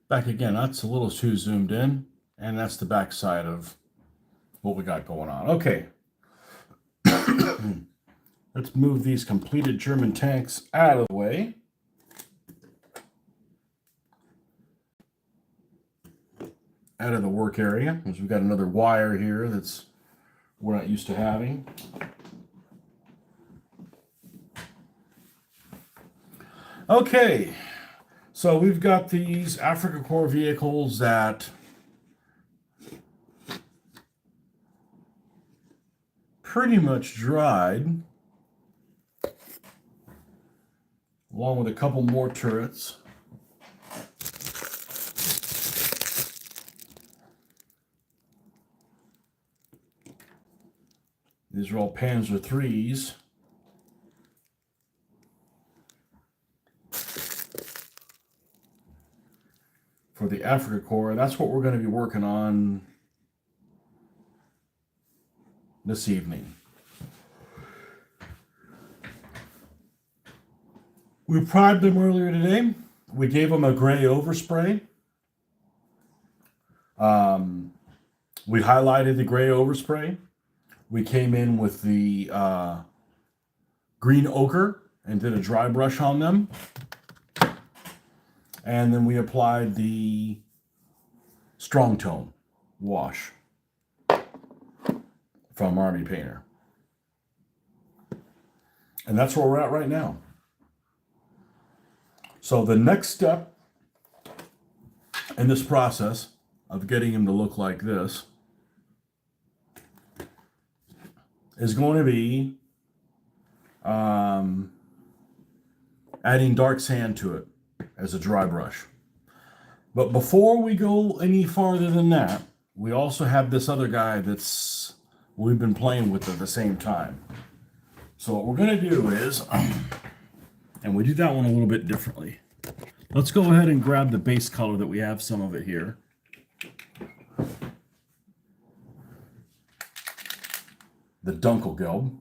Back again, that's a little too zoomed in, and that's the back side of what we got going on. Okay. Let's move these completed German tanks out of the way. Out of the work area, because we've got another wire here that's we're not used to having. Okay, so we've got these Africa Corps vehicles that pretty much dried, along with a couple more turrets. These are all Panzer IIIs. For the Africa Corps, and that's what we're going to be working on this evening. We primed them earlier today. We gave them a gray overspray. We highlighted the gray overspray. We came in with the green ochre and did a dry brush on them. And then we applied the strong tone wash from Army Painter. And that's where we're at right now. So the next step in this process of getting him to look like this is going to be adding dark sand to it as a dry brush. But before we go any farther than that, we also have this other guy that's we've been playing with at the same time. So what we're going to do is, and we do that one a little bit differently. Let's go ahead and grab the base color that we have some of it here. The Dunkelgelb.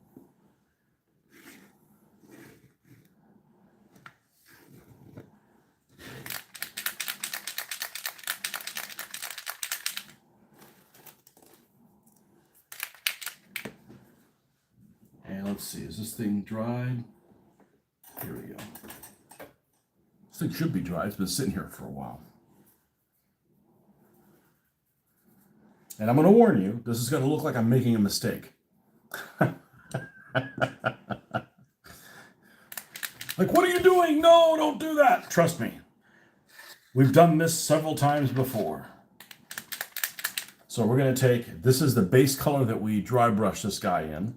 And let's see, is this thing dried? Here we go. This thing should be dry. It's been sitting here for a while. And I'm going to warn you, this is going to look like I'm making a mistake. Like, what are you doing? No, don't do that. Trust me. We've done this several times before. So we're going to take, this is the base color that we dry brush this guy in.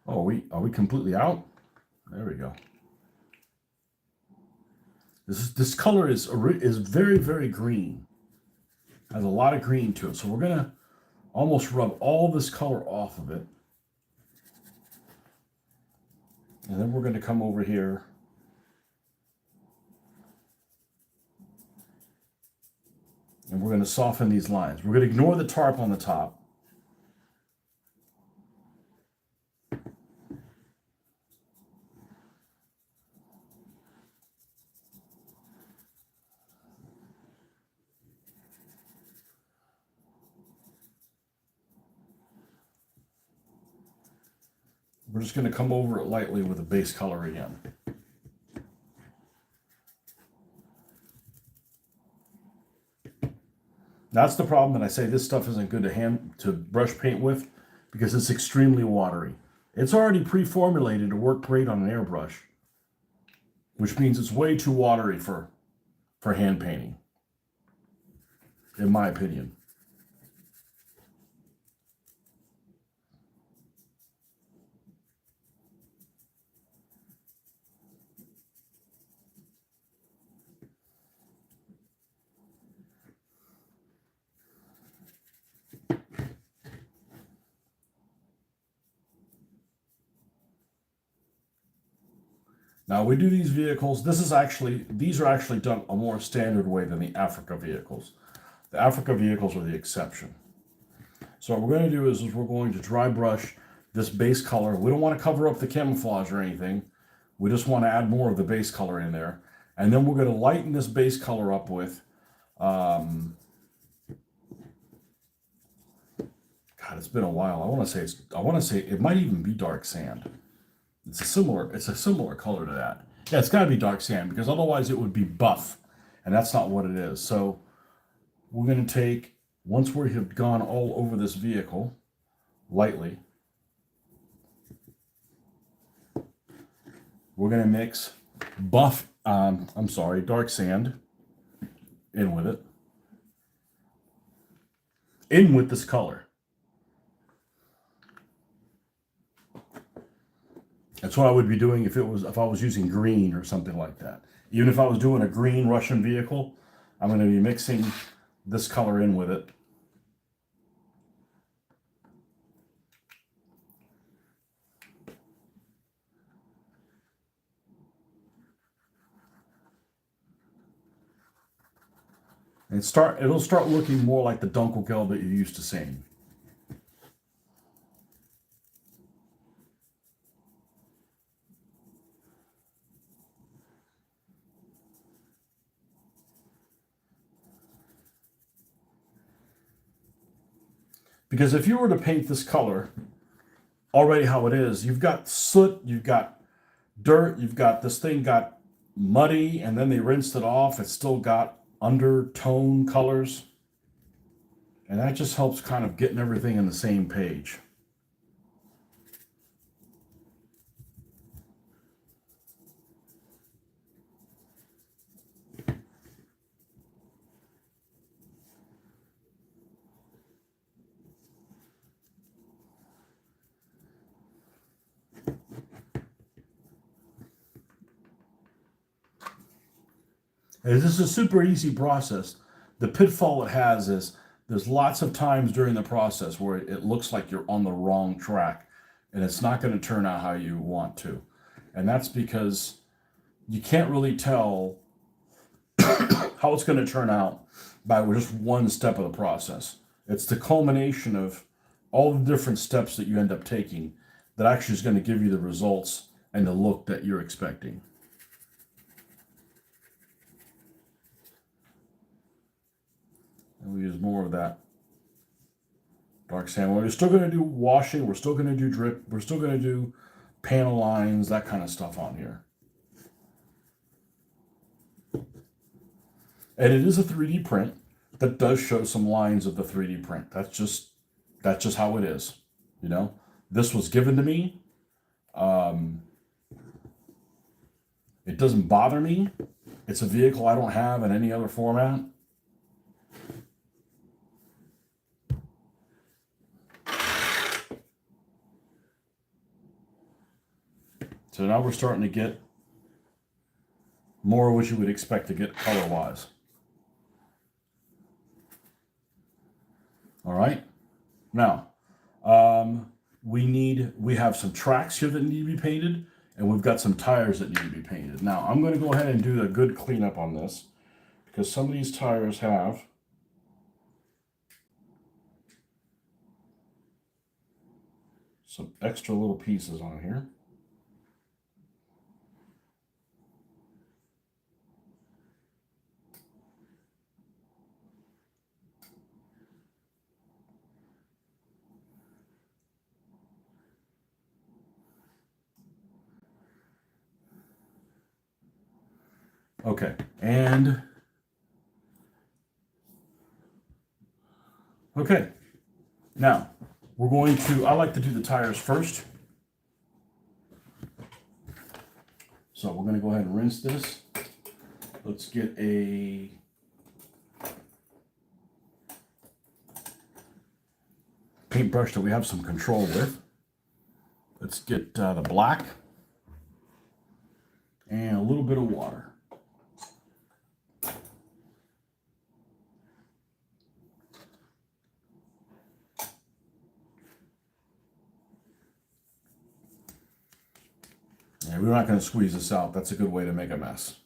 Oh, are we completely out? There we go. This color is very, very green. Has a lot of green to it. So we're going to almost rub all this color off of it. And then we're going to come over here. And we're going to soften these lines. We're going to ignore the tarp on the top. We're just going to come over it lightly with a base color again. That's the problem that I say this stuff isn't good to brush paint with, because it's extremely watery. It's already pre-formulated to work great on an airbrush, which means it's way too watery for hand painting, in my opinion. Now we do these vehicles, these are actually done a more standard way than the Africa vehicles. The Africa vehicles are the exception. So what we're going to do is we're going to dry brush this base color. We don't want to cover up the camouflage or anything. We just want to add more of the base color in there. And then we're going to lighten this base color up with, God, it's been a while. I want to say it might even be dark sand. It's a similar color to that. Yeah, it's got to be dark sand because otherwise it would be buff, and that's not what it is. So we're going to take, once we have gone all over this vehicle lightly, we're going to mix dark sand in with it, in with this color. That's what I would be doing if I was using green or something like that. Even if I was doing a green Russian vehicle, I'm going to be mixing this color in with it. And it'll start looking more like the Dunkelgelb that you're used to seeing. Because if you were to paint this color already how it is, you've got soot, you've got dirt, this thing got muddy, and then they rinsed it off. It's still got undertone colors. And that just helps kind of getting everything in the same page. And this is a super easy process. The pitfall it has is there's lots of times during the process where it looks like you're on the wrong track and it's not going to turn out how you want to. And that's because you can't really tell how it's going to turn out by just one step of the process. It's the culmination of all the different steps that you end up taking that actually is going to give you the results and the look that you're expecting. And we use more of that dark sand. We're still going to do washing. We're still going to do drip. We're still going to do panel lines, that kind of stuff on here. And it is a 3D print that does show some lines of the 3D print. That's just how it is. You know, this was given to me. It doesn't bother me. It's a vehicle I don't have in any other format. So now we're starting to get more of what you would expect to get color-wise. All right. Now, we have some tracks here that need to be painted, and we've got some tires that need to be painted. Now, I'm going to go ahead and do a good cleanup on this because some of these tires have some extra little pieces on here. Okay, okay, now we're going to, I like to do the tires first. So we're going to go ahead and rinse this. Let's get a paintbrush that we have some control with. Let's get the black and a little bit of water. And we're not going to squeeze this out. That's a good way to make a mess.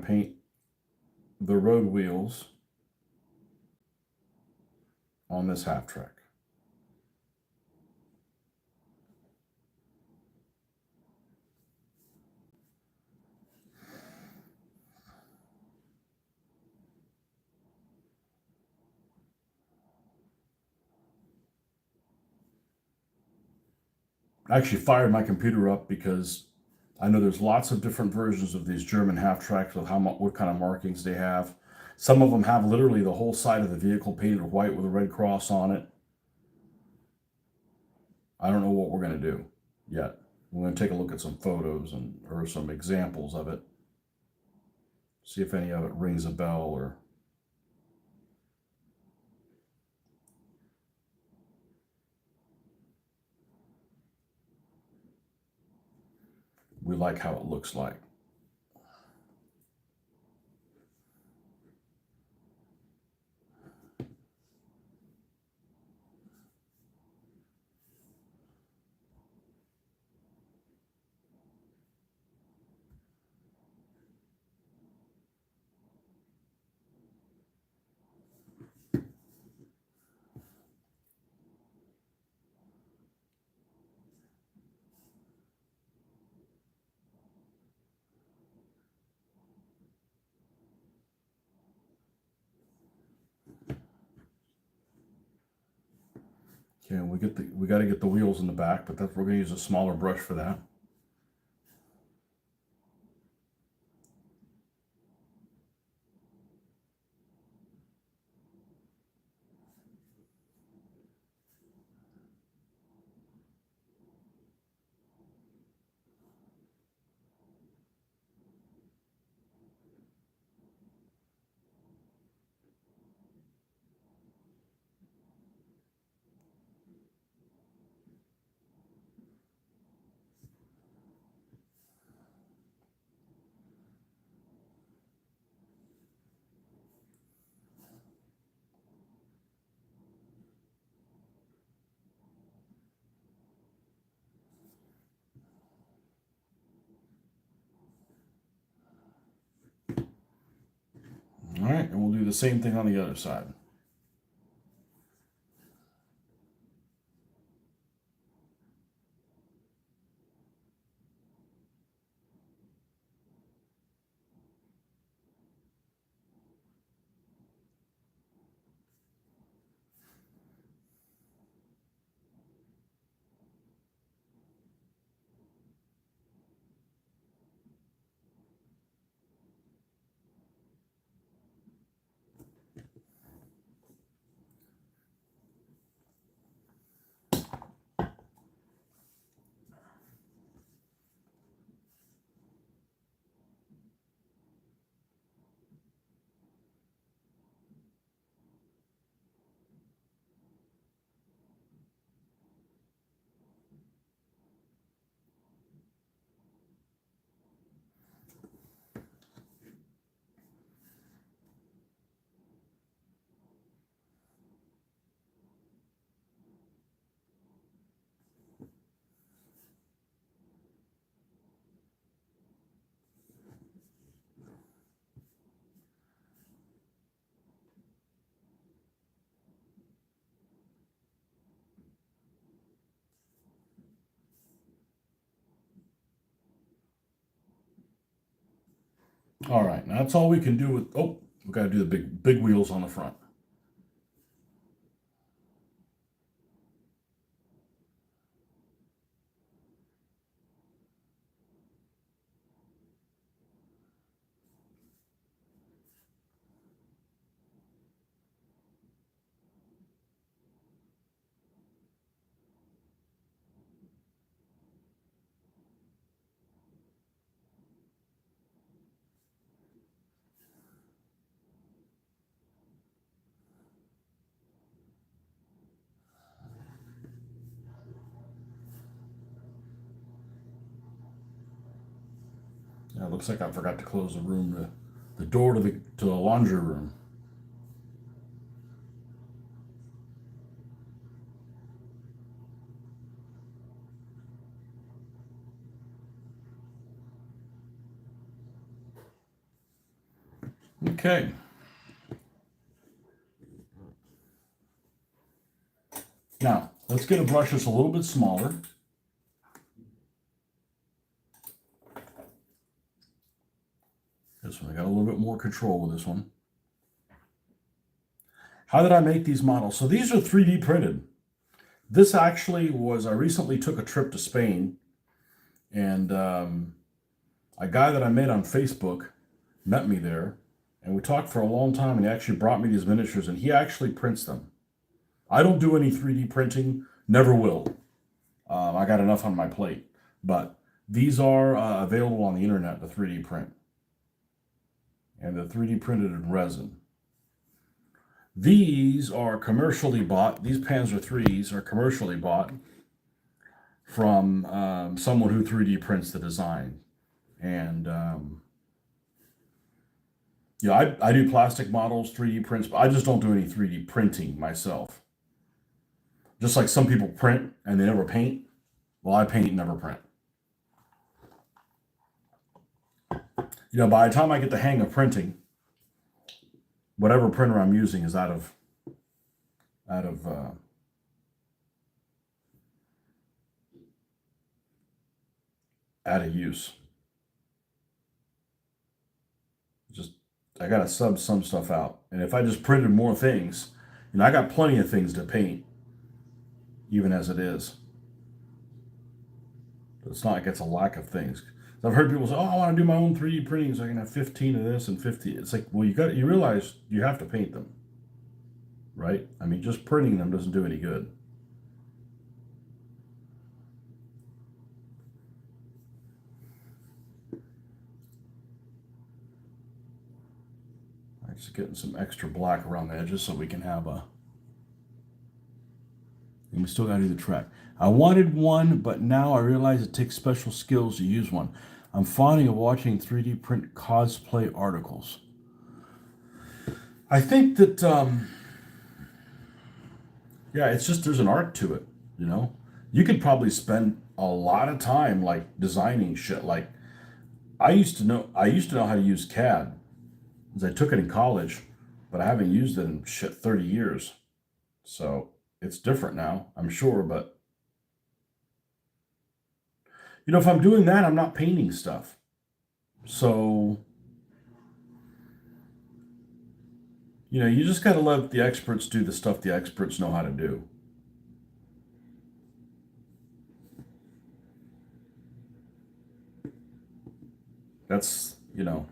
paint the road wheels on this half track. I actually fired my computer up because I know there's lots of different versions of these German half tracks with what kind of markings they have. Some of them have literally the whole side of the vehicle painted white with a red cross on it. I don't know what we're going to do yet. We're going to take a look at some photos or some examples of it. See if any of it rings a bell or. We like how it looks like. Okay, we got to get the wheels in the back, but we're going to use a smaller brush for that. All right, and we'll do the same thing on the other side. All right, now that's all we can do with. Oh, we got to do the big wheels on the front. Yeah, it looks like I forgot to close the door to the laundry room. Okay. Now, let's get a brush that's a little bit smaller. This one, I got a little bit more control with this one. How did I make these models? So these are 3D printed. This actually was, I recently took a trip to Spain, and a guy that I met on Facebook met me there, and we talked for a long time, and he actually brought me these miniatures, and he actually prints them. I don't do any 3D printing, never will. I got enough on my plate, but these are available on the internet to 3D print, and they're 3D printed in resin. These are commercially bought. These Panzer IIIs are commercially bought from someone who 3D prints the design. And yeah, I do plastic models, 3D prints, but I just don't do any 3D printing myself. Just like some people print and they never paint. Well, I paint and never print. You know, by the time I get the hang of printing, whatever printer I'm using is out of use. Just I gotta sub some stuff out, and if I just printed more things, you know, I got plenty of things to paint, even as it is. It's not like it's a lack of things. I've heard people say, "Oh, I want to do my own 3D printing, so I can have 15 of this and 50." It's like, well, you realize you have to paint them, right? I mean, just printing them doesn't do any good. I'm just getting some extra black around the edges so we can have a. And we still got to do the track. I wanted one, but now I realize it takes special skills to use one. I'm fond of watching 3D print cosplay articles. I think that, yeah, it's just there's an art to it, you know? You could probably spend a lot of time like designing shit. Like I used to know how to use CAD because I took it in college, but I haven't used it in shit 30 years. So it's different now, I'm sure, but you know, if I'm doing that, I'm not painting stuff. So, you know, you just got to let the experts do the stuff the experts know how to do. That's, you know,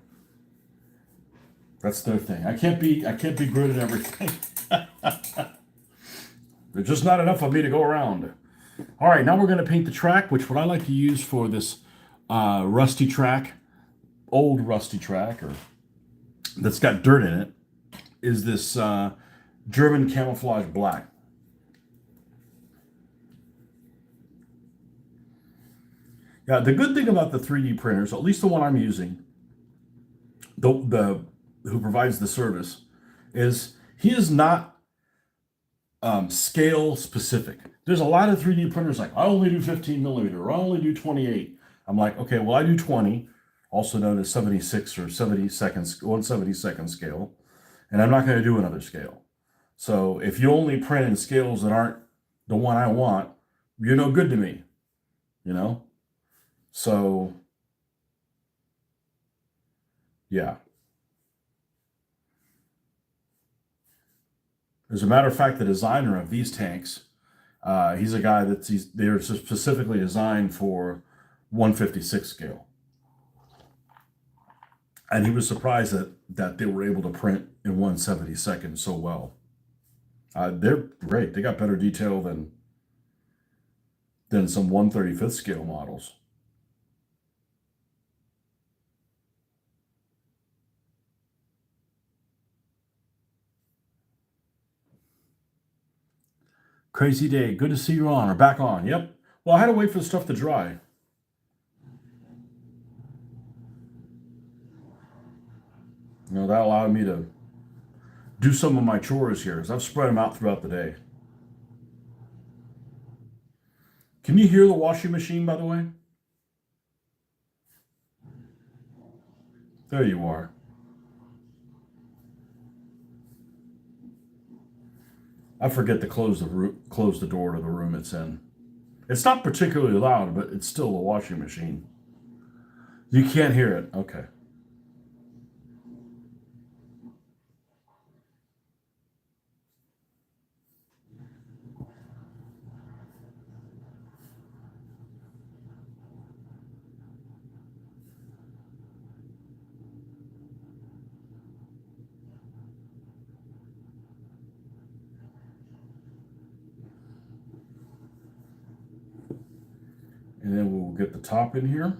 that's their thing. I can't be good at everything. There's just not enough of me to go around. All right, now we're going to paint the track, which what I like to use for this rusty track, old rusty track, or that's got dirt in it, is this German camouflage black. Yeah, the good thing about the 3D printers, at least the one I'm using, the who provides the service, is he is not scale specific. There's a lot of 3D printers like I only do 15 millimeter, or I only do 28. I'm like, okay, well I do 20, also known as 76 or 1/72nd scale, and I'm not going to do another scale. So if you only print in scales that aren't the one I want, you're no good to me, you know? So yeah. As a matter of fact, the designer of these tanks, he's a guy they're specifically designed for 1/56 scale, and he was surprised that they were able to print in 1/72 so well. They're great. They got better detail than some 1/35 scale models. Crazy day. Good to see you on or back on. Yep. Well, I had to wait for the stuff to dry. You know, that allowed me to do some of my chores here because I've spread them out throughout the day. Can you hear the washing machine, by the way? There you are. I forget to close the door to the room it's in. It's not particularly loud, but it's still a washing machine. You can't hear it. Okay. And then we'll get the top in here.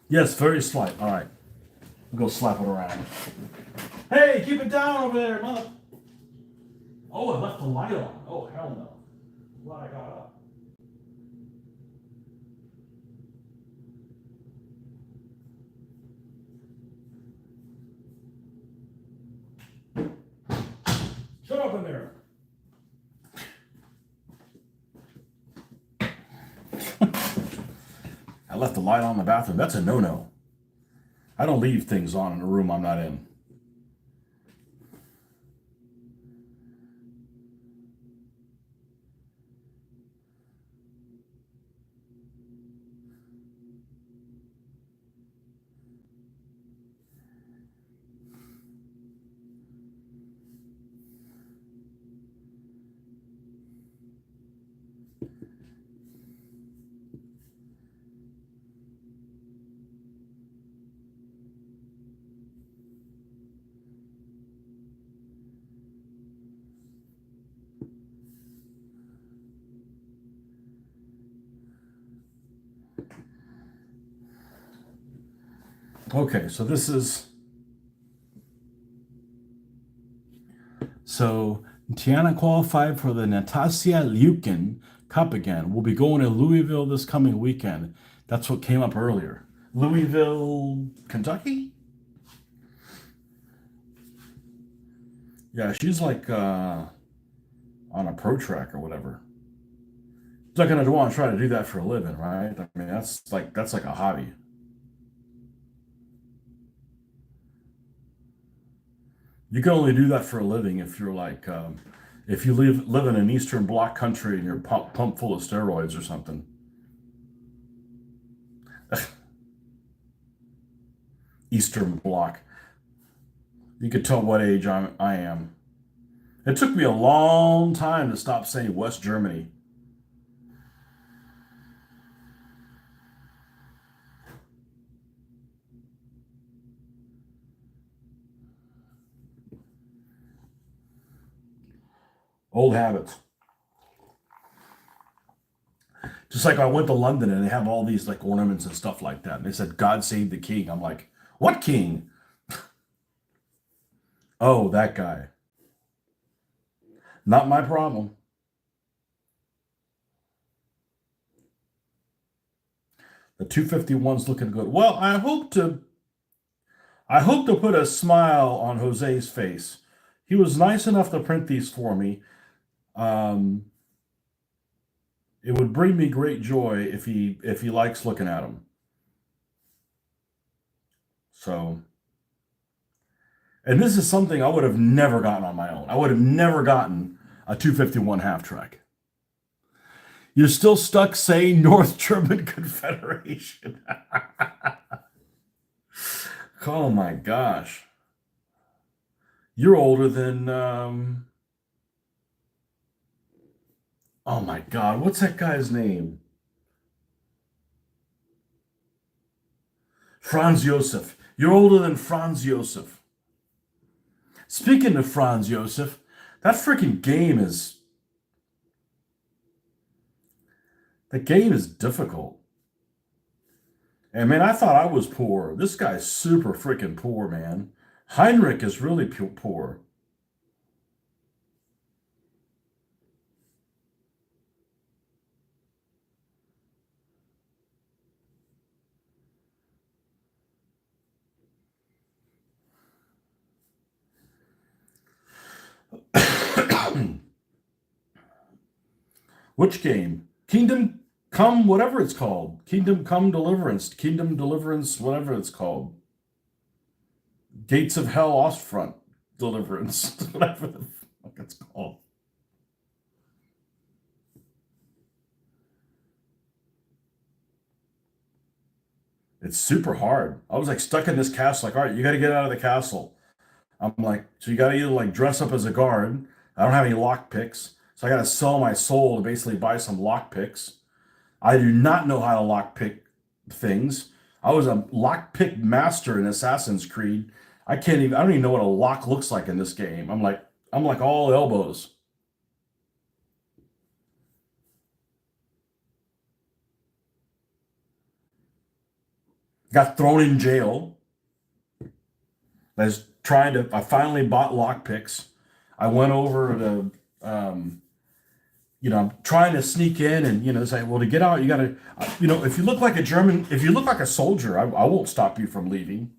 Yes, very slight. All right. We'll go slap it around. Hey, keep it down over there, mother. Oh, I left the light on. Oh, hell no. Glad I got up. Shut up in there. I left the light on in the bathroom. That's a no-no. I don't leave things on in a room I'm not in. Okay, so this is so Tiana qualified for the Natasha Liukin Cup again. We'll be going to Louisville this coming weekend. That's what came up earlier. Louisville, Kentucky? Yeah, she's like on a pro track or whatever. She's not gonna want to try to do that for a living, right? I mean, that's like a hobby. You can only do that for a living if you're like if you live in an Eastern Bloc country and you're pumped full of steroids or something. Eastern Bloc. You could tell what age I am. It took me a long time to stop saying West Germany. Old habits. Just like I went to London and they have all these like ornaments and stuff like that. And they said, God save the king. I'm like, what king? Oh, that guy. Not my problem. The 251's looking good. Well, I hope to put a smile on Jose's face. He was nice enough to print these for me. Um, it would bring me great joy if he likes looking at them. So, and this is something I would have never gotten on my own. I would have never gotten a 251 half track. You're still stuck saying North German Confederation. Oh my gosh. You're older than oh my god, what's that guy's name? Franz Josef. You're older than Franz Josef. Speaking of Franz Josef, that freaking game is difficult. And man, I thought I was poor. This guy's super freaking poor, man. Heinrich is really poor. Which game? Kingdom come, whatever it's called. Kingdom Come Deliverance. Kingdom Deliverance, whatever it's called. Gates of Hell Ostfront Deliverance. Whatever the fuck it's called. It's super hard. I was like stuck in this castle, like, all right, you got to get out of the castle. I'm like, so you got to either like dress up as a guard. I don't have any lock picks. So I got to sell my soul to basically buy some lock picks. I do not know how to lock pick things. I was a lock pick master in Assassin's Creed. I don't even know what a lock looks like in this game. I'm like all elbows. Got thrown in jail. I finally bought lock picks. I went over to, I'm trying to sneak in and, say, well, to get out, you got to, if you look like a German, if you look like a soldier, I won't stop you from leaving.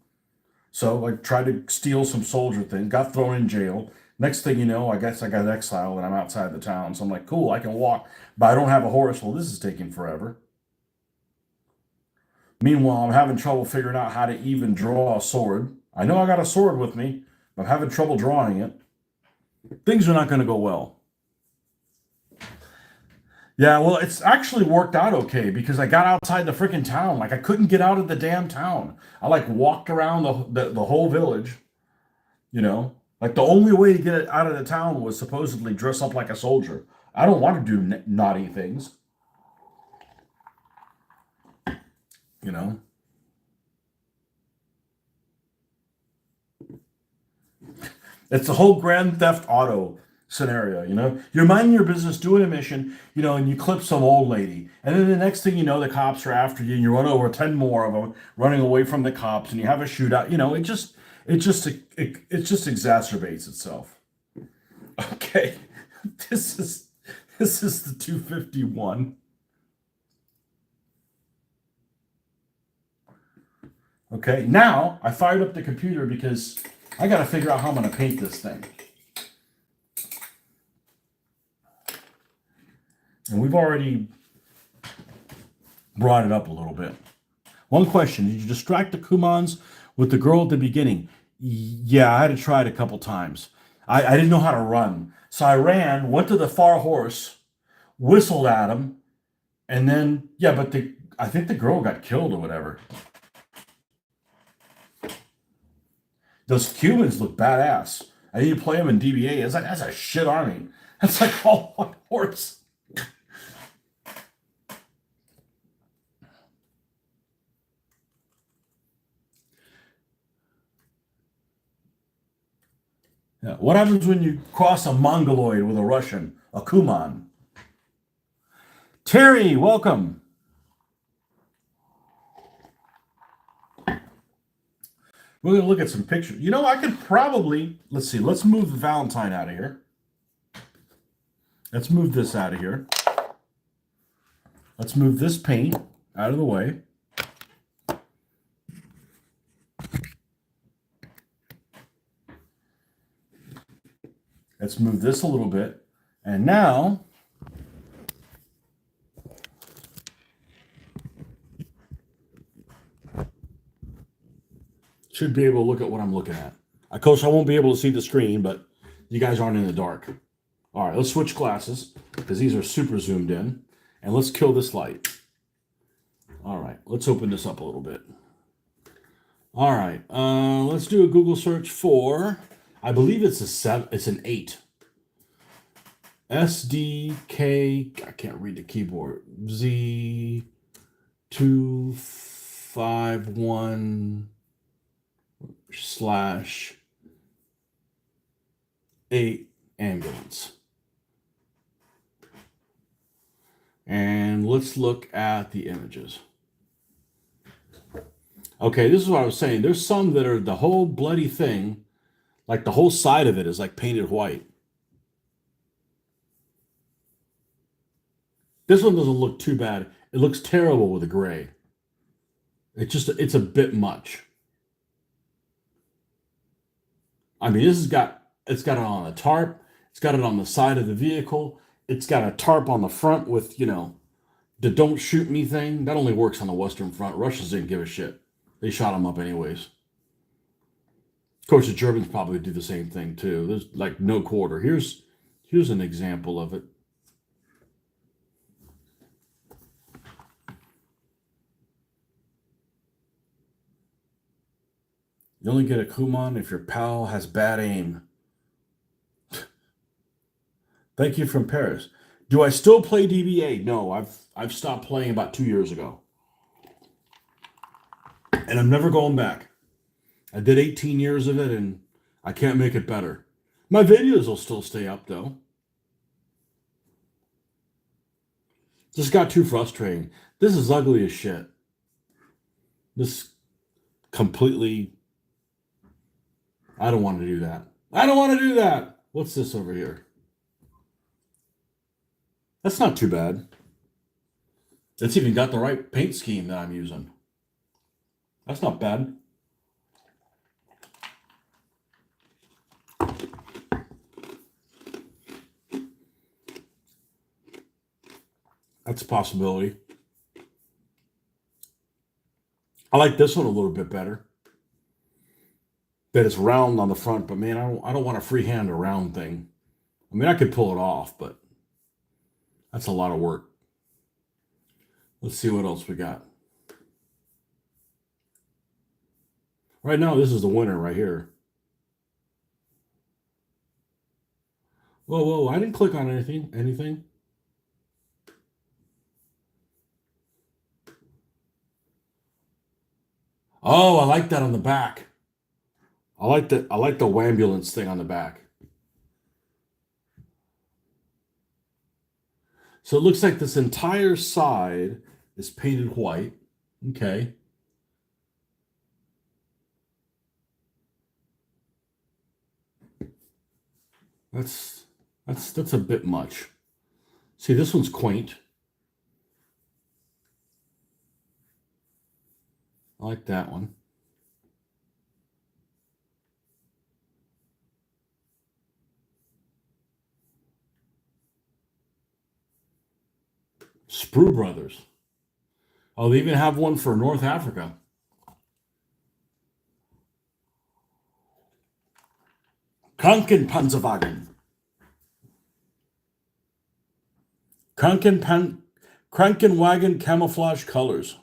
So I tried to steal some soldier things, got thrown in jail. Next thing you know, I guess I got exiled and I'm outside the town. So I'm like, cool, I can walk, but I don't have a horse. Well, this is taking forever. Meanwhile, I'm having trouble figuring out how to even draw a sword. I know I got a sword with me, but I'm having trouble drawing it. Things are not going to go well. Yeah, well, it's actually worked out okay because I got outside the freaking town. Like I couldn't get out of the damn town. I like walked around the whole village, Like the only way to get it out of the town was supposedly dress up like a soldier. I don't want to do naughty things, you know. It's the whole Grand Theft Auto scenario. You're minding your business, doing a mission, and you clip some old lady. And then the next thing you know, the cops are after you and you run over 10 more of them running away from the cops and you have a shootout. It just exacerbates itself. Okay. This is the 251. Okay. Now I fired up the computer because I got to figure out how I'm going to paint this thing. And we've already brought it up a little bit. One question: did you distract the Kumans with the girl at the beginning? Yeah, I had to try it a couple times. I didn't know how to run. So I ran, went to the far horse, whistled at him, and then, yeah, but I think the girl got killed or whatever. Those Cubans look badass. I need to play them in DBA. It's like, that's a shit army. That's like all one horse. Yeah. What happens when you cross a Mongoloid with a Russian, a Kuman? Terry, welcome. We're going to look at some pictures. I could probably, let's see, let's move the Valentine out of here. Let's move this out of here. Let's move this paint out of the way. Let's move this a little bit. And now, should be able to look at what I'm looking at. Of course, I won't be able to see the screen, but you guys aren't in the dark. All right, let's switch glasses because these are super zoomed in. And let's kill this light. All right, let's open this up a little bit. All right, let's do a Google search for, I believe it's an 8. SDK, I can't read the keyboard. Z251/8 ambulance. And let's look at the images. Okay, this is what I was saying. There's some that are the whole bloody thing, like the whole side of it is like painted white. This one doesn't look too bad. It looks terrible with the gray. It's a bit much. I mean, it's got it on a tarp. It's got it on the side of the vehicle. It's got a tarp on the front with, The don't shoot me thing, that only works on the Western Front. Russians didn't give a shit. They shot them up anyways. Of course, the Germans probably do the same thing too. There's like no quarter. Here's an example of it. You only get a Kuman if your pal has bad aim. Thank you from Paris. Do I still play DBA? No, I've stopped playing about 2 years ago. And I'm never going back. I did 18 years of it and I can't make it better. My videos will still stay up though. Just got too frustrating. This is ugly as shit. This completely. I don't want to do that. I don't want to do that. What's this over here? That's not too bad. It's even got the right paint scheme that I'm using. That's not bad. That's a possibility. I like this one a little bit better. That it's round on the front, but man, I don't want to freehand a round thing. I mean, I could pull it off, but that's a lot of work. Let's see what else we got. Right now, this is the winner right here. Whoa, whoa, I didn't click on anything. Oh, I like that on the back. I like the wambulance thing on the back. So it looks like this entire side is painted white. Okay. That's a bit much. See, this one's quaint. I like that one. Sprue Brothers. Oh, they even have one for North Africa. Krankenpanzerwagen. Krankenwagen camouflage colors.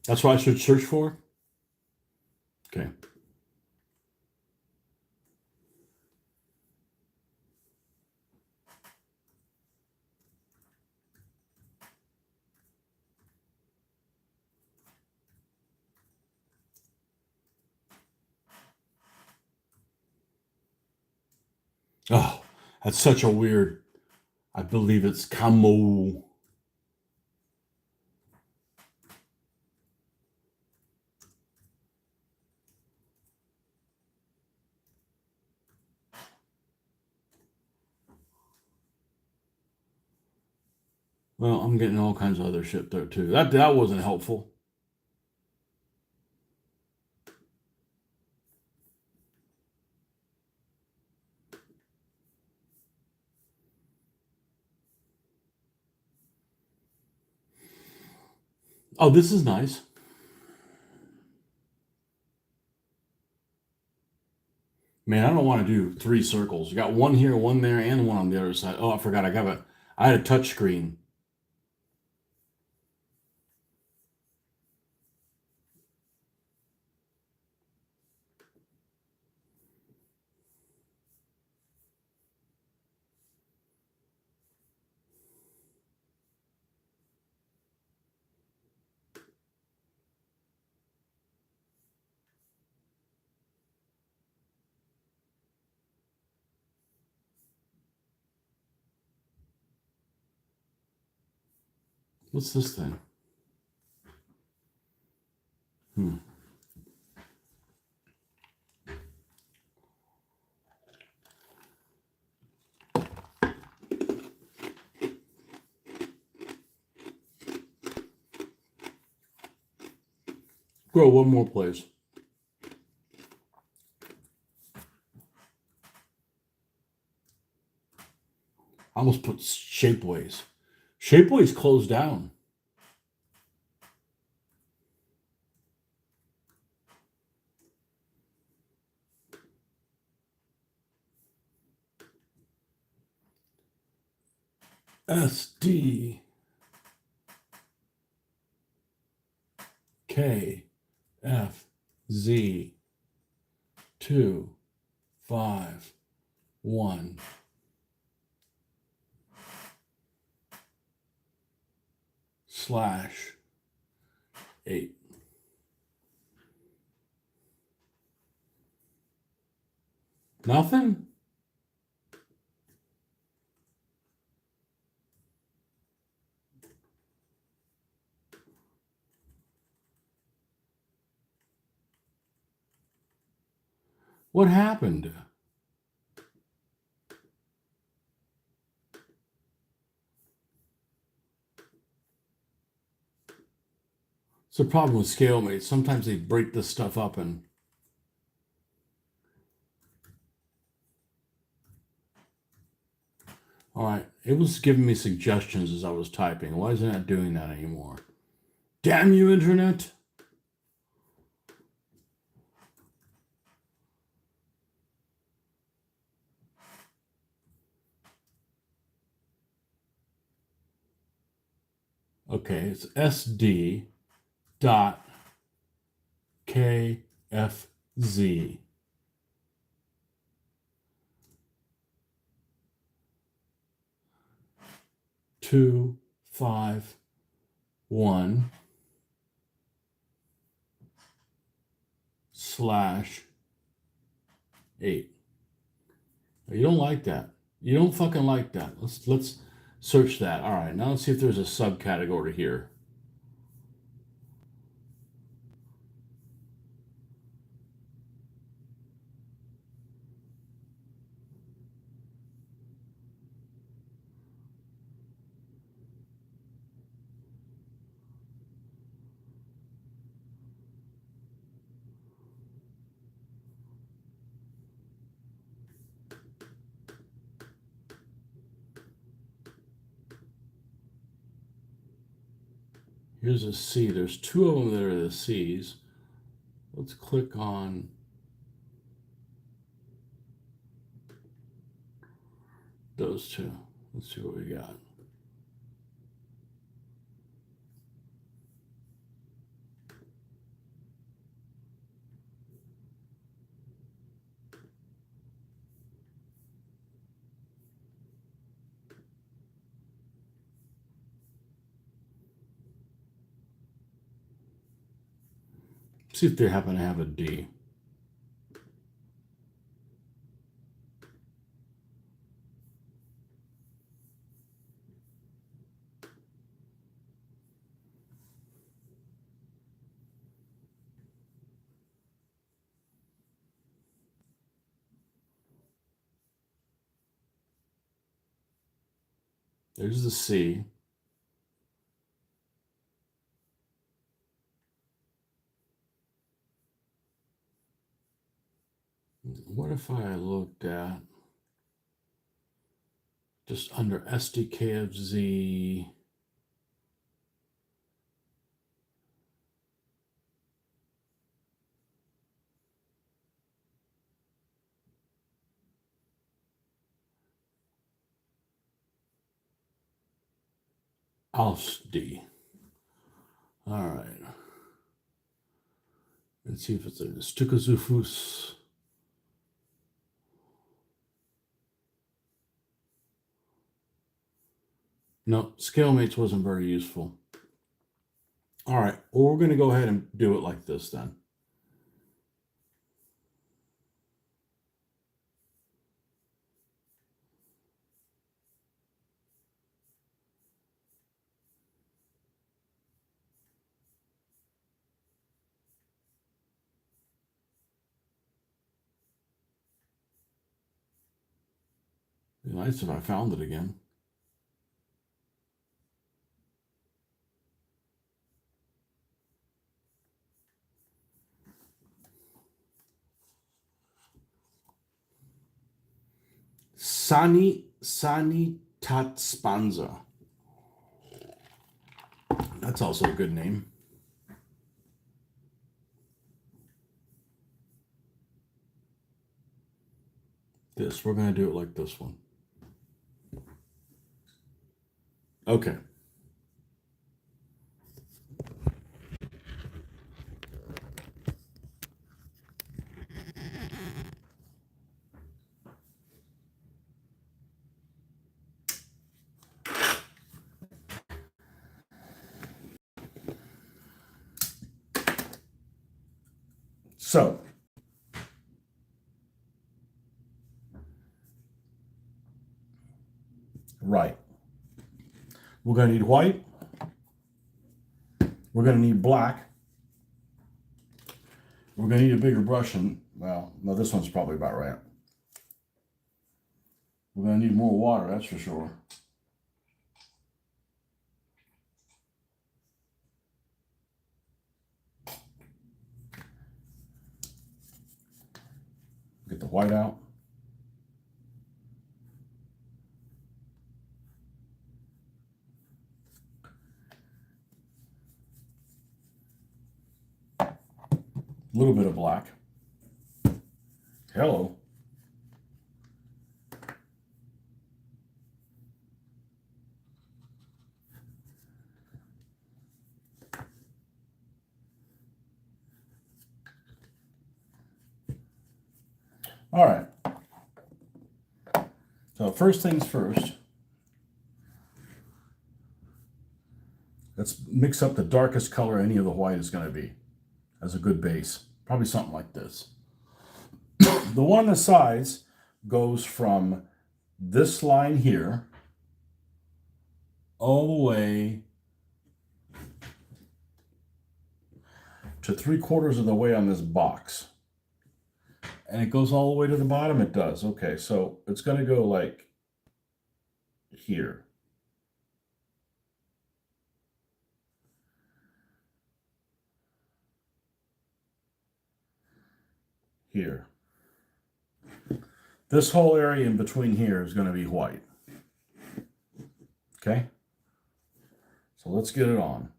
That's what I should search for? Okay. Oh, that's such a weird. I believe it's camo. Well, I'm getting all kinds of other shit there too. That wasn't helpful. Oh, this is nice. Man, I don't want to do 3 circles. You got one here, one there, and one on the other side. Oh, I forgot. I had a touch screen. What's this thing? Hmm. Grow one more place. I almost put shapeways. Shapeway's closed down. SD K F Z 2 5 1 slash 8. Nothing? What happened? It's a problem with scalemates. Sometimes they break this stuff up and all right, it was giving me suggestions as I was typing. Why isn't it doing that anymore? Damn you, internet! Okay, it's SD dot KFZ 2 5 1 slash 8. You don't like that. You don't fucking like that. Let's search that. All right, now let's see if there's a subcategory here. Here's a C. There's two of them that are the C's. Let's click on those two. Let's see what we got. See if they happen to have a D. There's the C. What if I looked at just under SDKFZ? D. All right. Let's see if it's a Stukazufus. No, Scalemates wasn't very useful. All right, well, we're going to go ahead and do it like this then. It'd be nice if I found it again. Sani Tatspanza. That's also a good name. This, we're going to do it like this one. Okay. So, right. We're going to need white. We're going to need black. We're going to need a bigger brush, and, well, no, this one's probably about right. We're going to need more water, that's for sure. Get the white out. A little bit of black. Hello. All right. So first things first, let's mix up the darkest color any of the white is going to be as a good base. Probably something like this. The one on the sides goes from this line here all the way to 3/4 of the way on this box. And it goes all the way to the bottom. It does. Okay, so it's going to go like here. Here. This whole area in between here is going to be white. Okay? So let's get it on.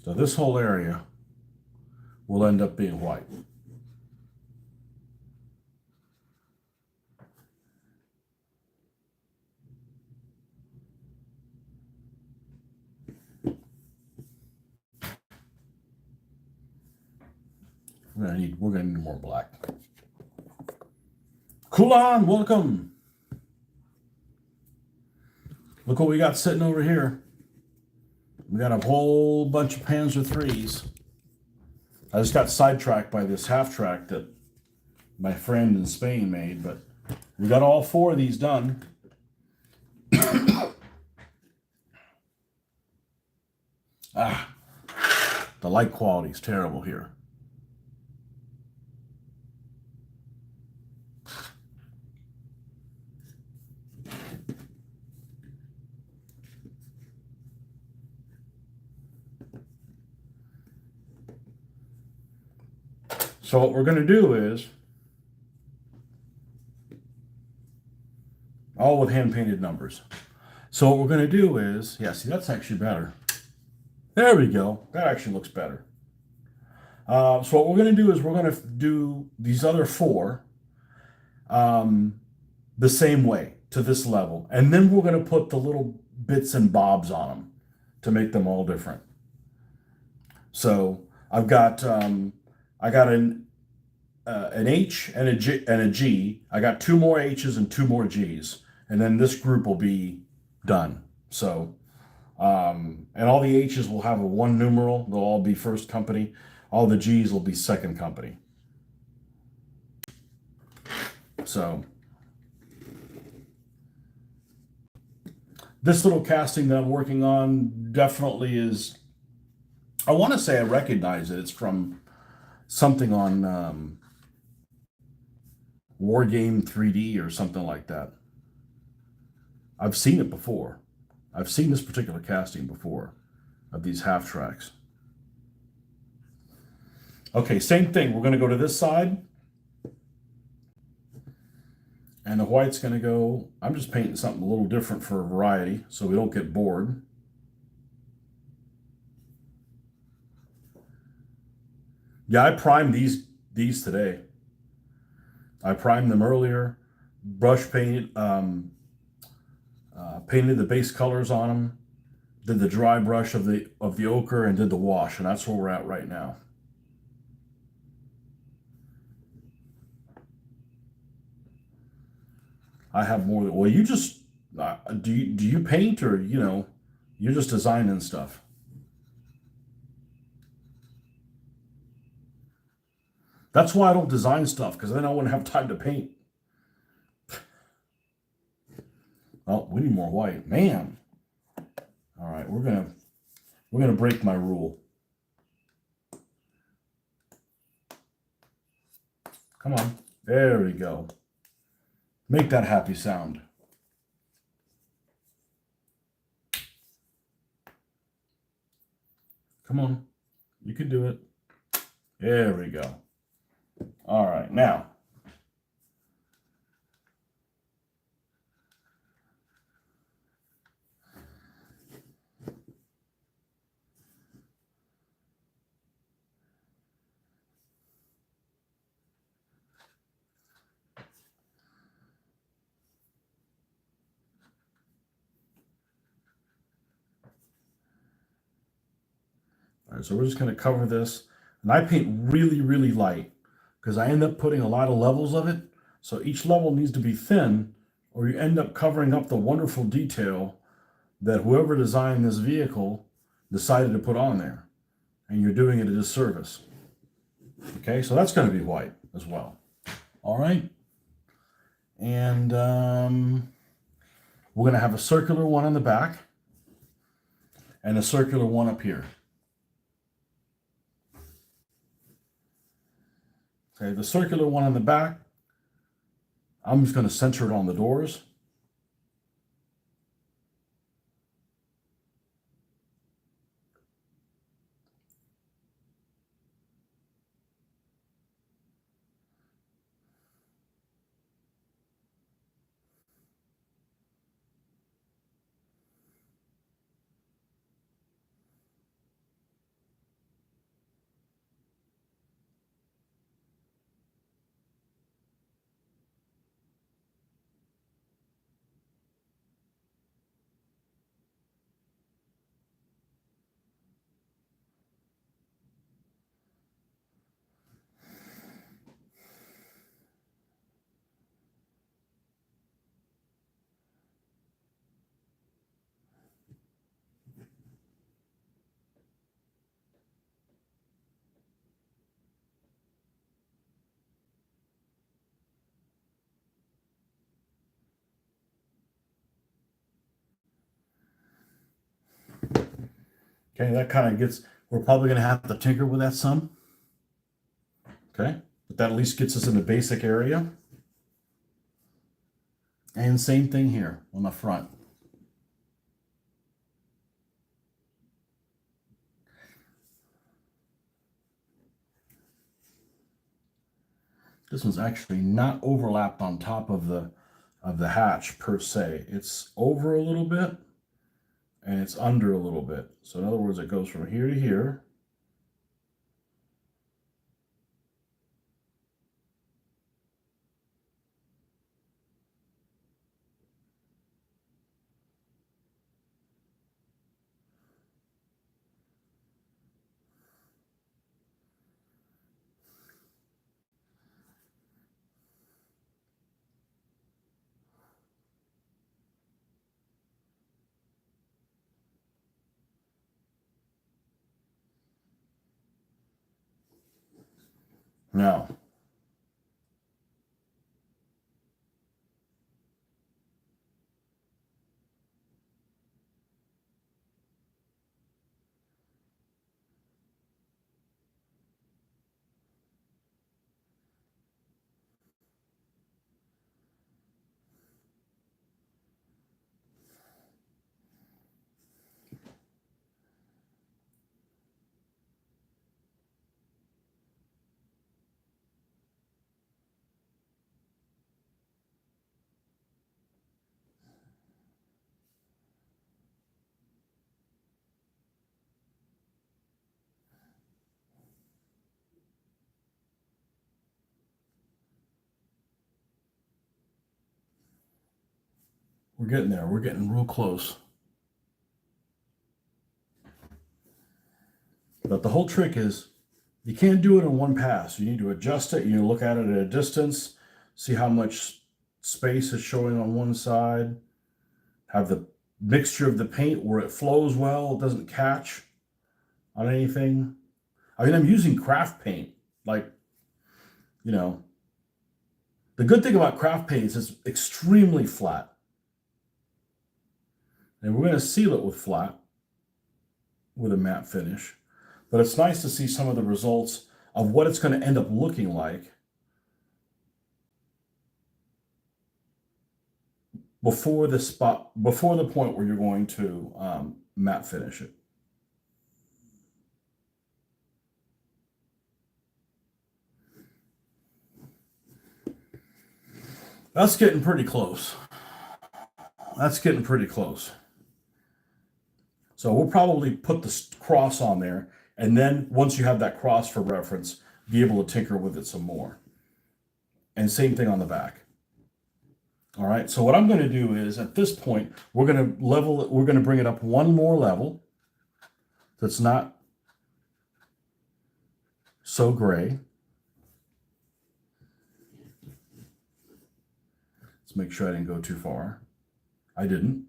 So this whole area will end up being white. We're gonna need more black. Kulan, welcome. Look what we got sitting over here. We got a whole bunch of Panzer IIIs. I just got sidetracked by this half track that my friend in Spain made, but we got all 4 of these done. The light quality is terrible here. So what we're going to do is, all with hand-painted numbers. So what we're going to do is, yeah, see, that's actually better. There we go. That actually looks better. So what we're going to do is we're going to do these other 4 the same way to this level. And then we're going to put the little bits and bobs on them to make them all different. So I got an H and a G. I got two more H's and two more G's, and then this group will be done. So and all the H's will have a one numeral. They'll all be first company. All the G's will be second company. So this little casting that I'm working on definitely is. I want to say I recognize it. It's from something on War Game 3D or something like that. I've seen it before. I've seen this particular casting before of these half tracks. Okay, same thing. We're going to go to this side. And the white's going to go, I'm just painting something a little different for variety so we don't get bored. Yeah, I primed these today. I primed them earlier, brush painted, painted the base colors on them, did the dry brush of the ochre, and did the wash, and that's where we're at right now. I have more than well. You just do you paint or you're just designing stuff? That's why I don't design stuff because then I wouldn't have time to paint. Oh, we need more white, man. All right, we're gonna break my rule. Come on, there we go. Make that happy sound. Come on, you can do it. There we go. All right, now. All right, so we're just going to cover this. And I paint really, really light because I end up putting a lot of levels of it. So each level needs to be thin or you end up covering up the wonderful detail that whoever designed this vehicle decided to put on there. And you're doing it a disservice. Okay, so that's going to be white as well. All right. And we're going to have a circular one on the back and a circular one up here. Okay, the circular one on the back, I'm just going to center it on the doors. Okay, that kind of gets, we're probably going to have to tinker with that some. Okay, but that at least gets us in the basic area. And same thing here on the front. This one's actually not overlapped on top of the hatch per se. It's over a little bit and it's under a little bit. So in other words, it goes from here to here. Now, we're getting there. We're getting real close. But the whole trick is you can't do it in one pass. You need to adjust it. You need to look at it at a distance, see how much space is showing on one side, have the mixture of the paint where it flows well, it doesn't catch on anything. I mean, I'm using craft paint. Like, you know, the good thing about craft paint is it's extremely flat. And we're going to seal it with flat, with a matte finish. But it's nice to see some of the results of what it's going to end up looking like before the point where you're going to matte finish it. That's getting pretty close. That's getting pretty close. So we'll probably put the cross on there, and then once you have that cross for reference, be able to tinker with it some more. And same thing on the back. All right, so what I'm going to do is at this point, we're going to level it, we're going to bring it up one more level that's not so gray. Let's make sure I didn't go too far. I didn't.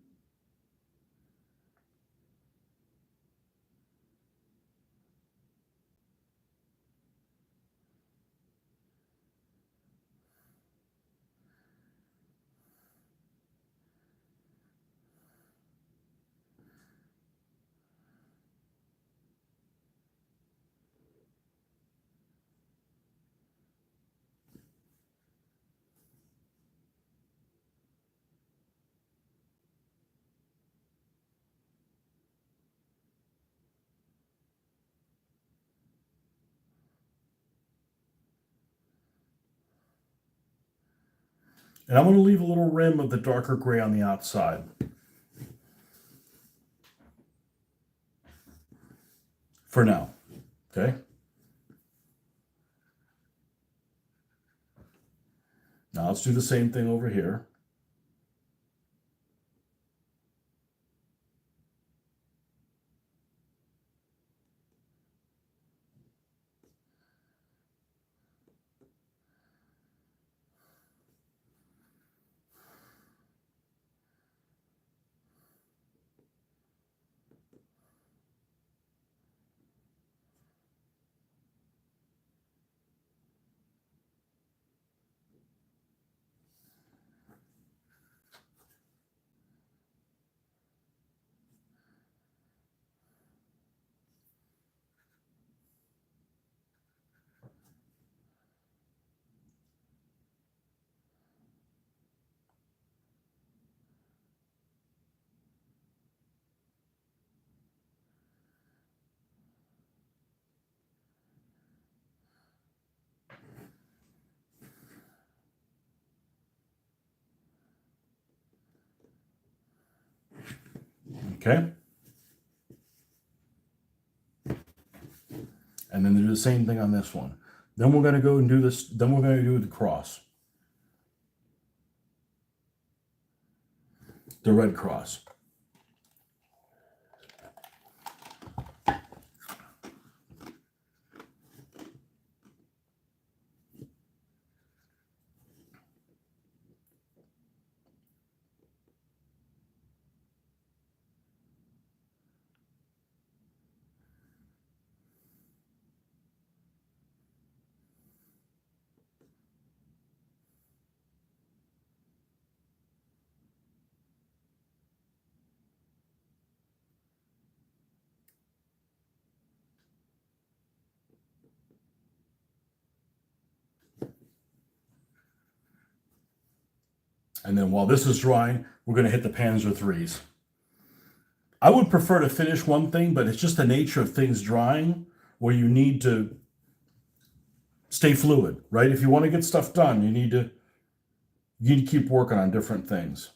And I'm going to leave a little rim of the darker gray on the outside. For now, okay? Now let's do the same thing over here. Okay? And then do the same thing on this one. Then we're going to go and do this. Then we're going to do the cross. The red cross. And then while this is drying, we're going to hit the Panzer threes. I would prefer to finish one thing, but it's just the nature of things drying where you need to stay fluid, right? If you want to get stuff done, you need to keep working on different things.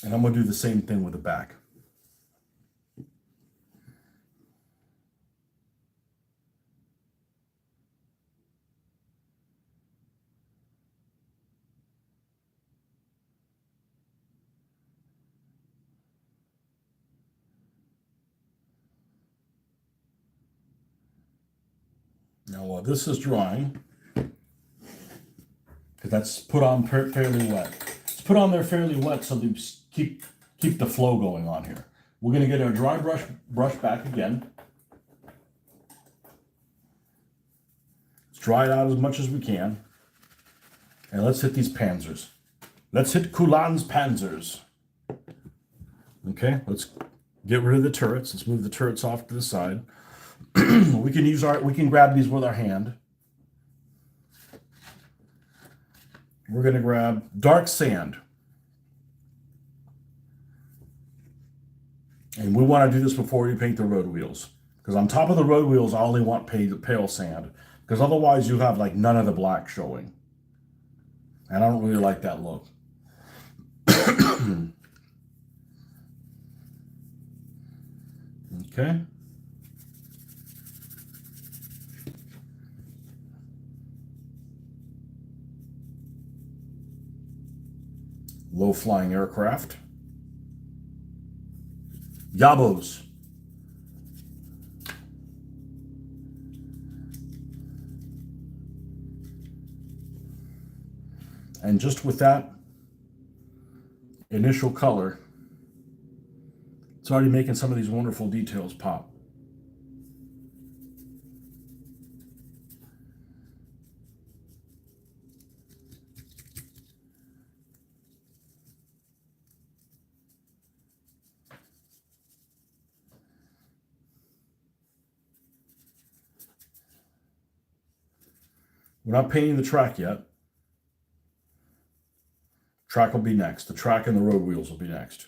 And I'm going to do the same thing with the back. Now, while this is drying, because that's put on fairly wet. It's put on there fairly wet so they keep the flow going on here. We're going to get our dry brush back again. Let's dry it out as much as we can. And let's hit these panzers. Let's hit Kulan's panzers. Okay, let's get rid of the turrets. Let's move the turrets off to the side. we can grab these with our hand. We're going to grab dark sand. And we want to do this before we paint the road wheels. Because on top of the road wheels, I only want pale sand. Because otherwise you have like none of the black showing. And I don't really like that look. Okay. Low-flying aircraft. Yabos. And just with that initial color, it's already making some of these wonderful details pop. We're not painting the track yet. Track will be next. The track and the road wheels will be next.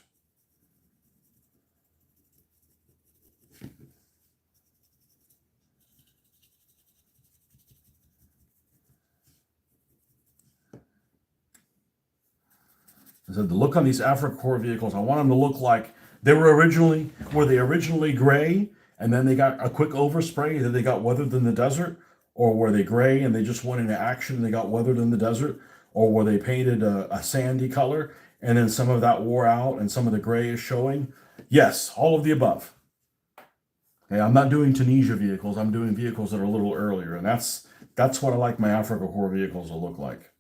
I said the look on these Africa Corps vehicles, I want them to look like were they originally gray and then they got a quick overspray and then they got weathered in the desert? Or were they gray and they just went into action and they got weathered in the desert? Or were they painted a sandy color and then some of that wore out and some of the gray is showing? Yes, all of the above. Okay, I'm not doing Tunisia vehicles. I'm doing vehicles that are a little earlier. And that's what I like my Africa Corps vehicles to look like.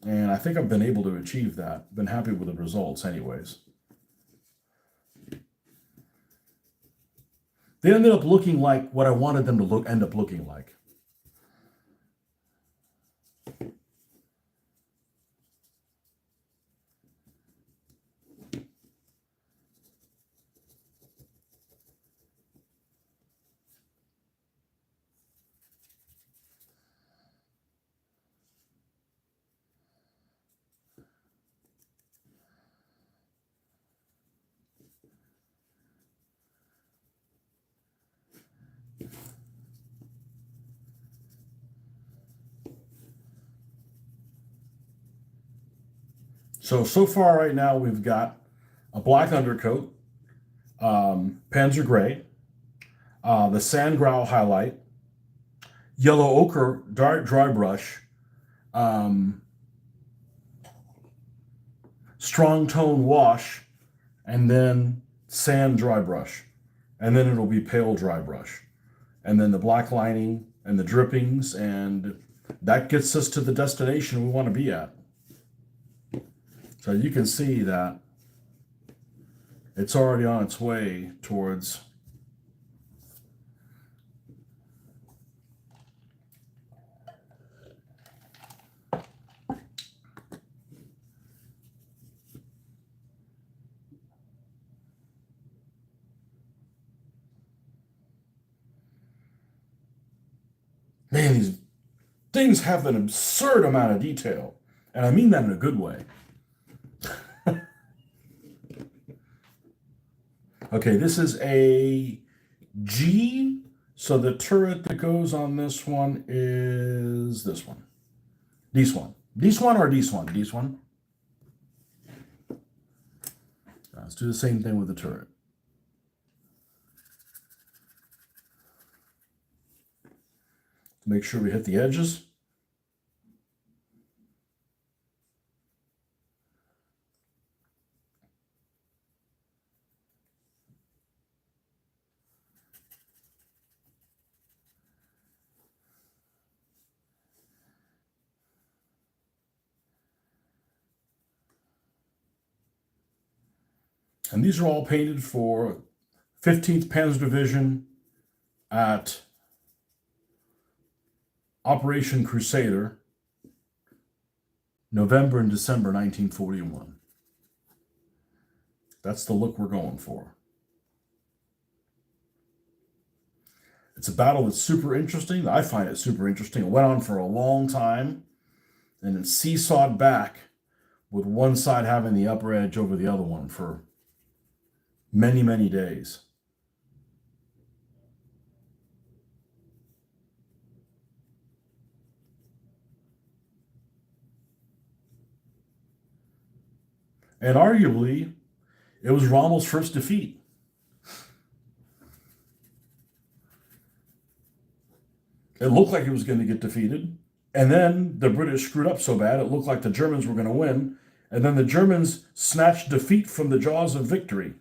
And I think I've been able to achieve that. Been happy with the results anyways. They ended up looking like what I wanted them to end up looking like. So far right now we've got a black undercoat, Panzer Gray, the Sand Growl highlight, yellow ochre dark dry brush, strong tone wash, and then sand dry brush. And then it'll be pale dry brush. And then the black lining and the drippings, and that gets us to the destination we want to be at. So you can see that it's already on its way towards Man, these things have an absurd amount of detail. And I mean that in a good way. Okay, this is a G. So the turret that goes on this one is this one. This one. This one or this one? This one. Let's do the same thing with the turret. Make sure we hit the edges. And these are all painted for 15th Panzer Division at Operation Crusader, November and December 1941. That's the look we're going for. It's a battle that's super interesting. I find it super interesting. It went on for a long time, and it seesawed back with one side having the upper edge over the other one for many, many days. And arguably, it was Rommel's first defeat. It looked like he was going to get defeated. And then the British screwed up so bad, it looked like the Germans were going to win. And then the Germans snatched defeat from the jaws of victory.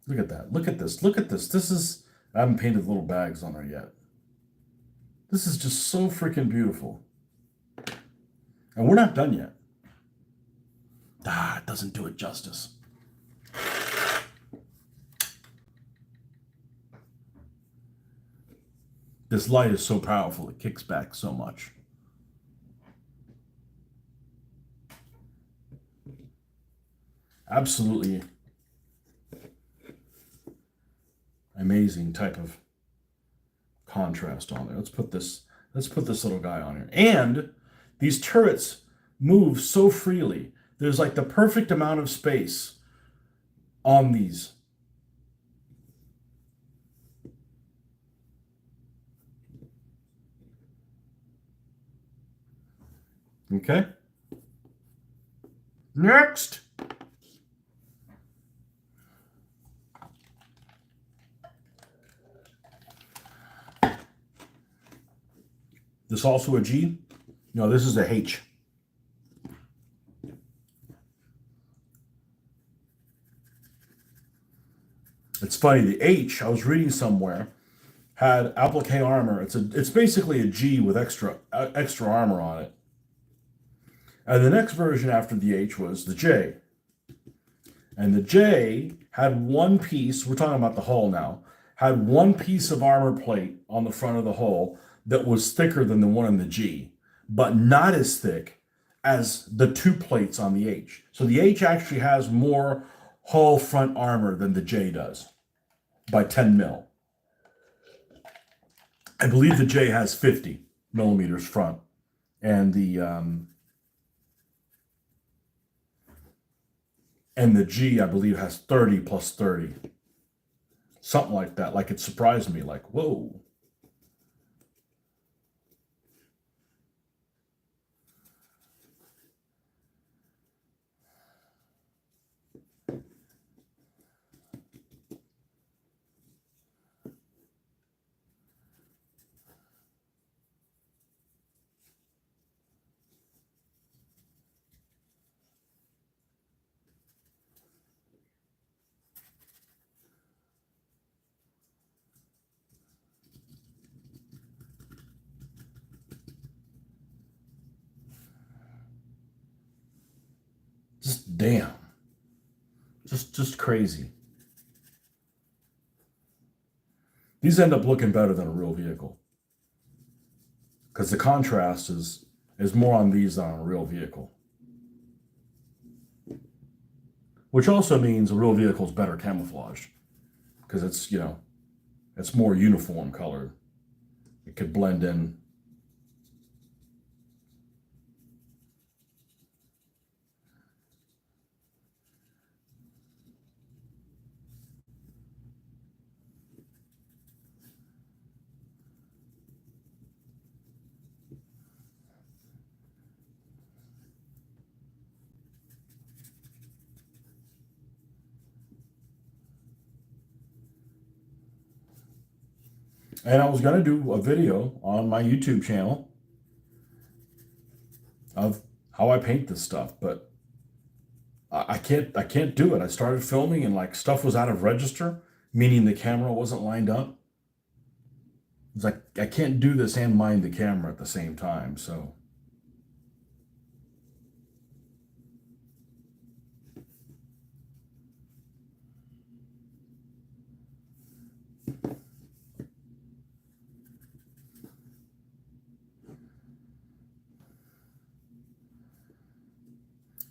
Look at that. Look at this. Look at this. This is, I haven't painted little bags on her yet. This is just so freaking beautiful. And we're not done yet. It doesn't do it justice. This light is so powerful, it kicks back so much. Absolutely amazing type of contrast on there. Let's put this little guy on here. And these turrets move so freely. There's like the perfect amount of space on these. Okay. Next. This also a G? No, this is a H. It's funny, the H, I was reading somewhere, had applique armor. It's basically a G with extra armor on it. And the next version after the H was the J. And the J had one piece, we're talking about the hull now, had one piece of armor plate on the front of the hull that was thicker than the one in the G, but not as thick as the two plates on the H. So the H actually has more hull front armor than the J does by 10 mil. I believe the J has 50 millimeters front, and the G, I believe, has 30 plus 30. Something like that. Like, it surprised me. Like, whoa. Just damn. Just crazy. These end up looking better than a real vehicle, because the contrast is more on these than on a real vehicle. which also means a real vehicle is better camouflaged because it's, it's more uniform colored. It could blend in. And I was going to do a video on my YouTube channel of how I paint this stuff, but I can't do it. I started filming and like stuff was out of register, meaning the camera wasn't lined up. It's like I can't do this and mind the camera at the same time. So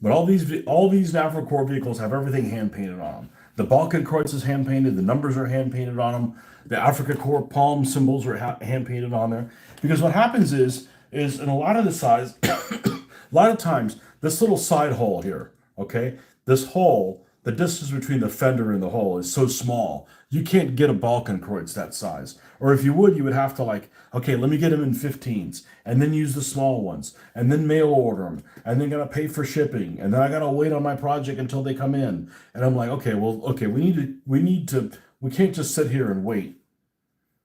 but all these Navicorps vehicles have everything hand painted on them. The Balkan Kreuz is hand painted. The numbers are hand painted on them. The Africa Corps palm symbols are hand painted on there. Because what happens is in a lot of the size, a lot of times this little side hole here, okay, this hole, the distance between the fender and the hole is so small, you can't get a Balkan Kreuz that size. Or if you would have to like, okay, let me get them in 15s, and then use the small ones, and then mail order them, and then gotta pay for shipping, and then I gotta wait on my project until they come in. And I'm like, okay, well, okay, we can't just sit here and wait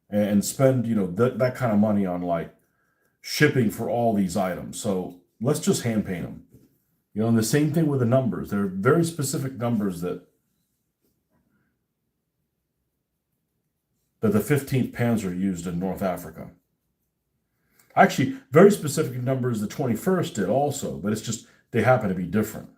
and spend, that kind of money on like shipping for all these items. So let's just hand paint them. And the same thing with the numbers. There are very specific numbers that the 15th Panzer used in North Africa. Actually, very specific numbers the 21st did also, but it's just they happen to be different.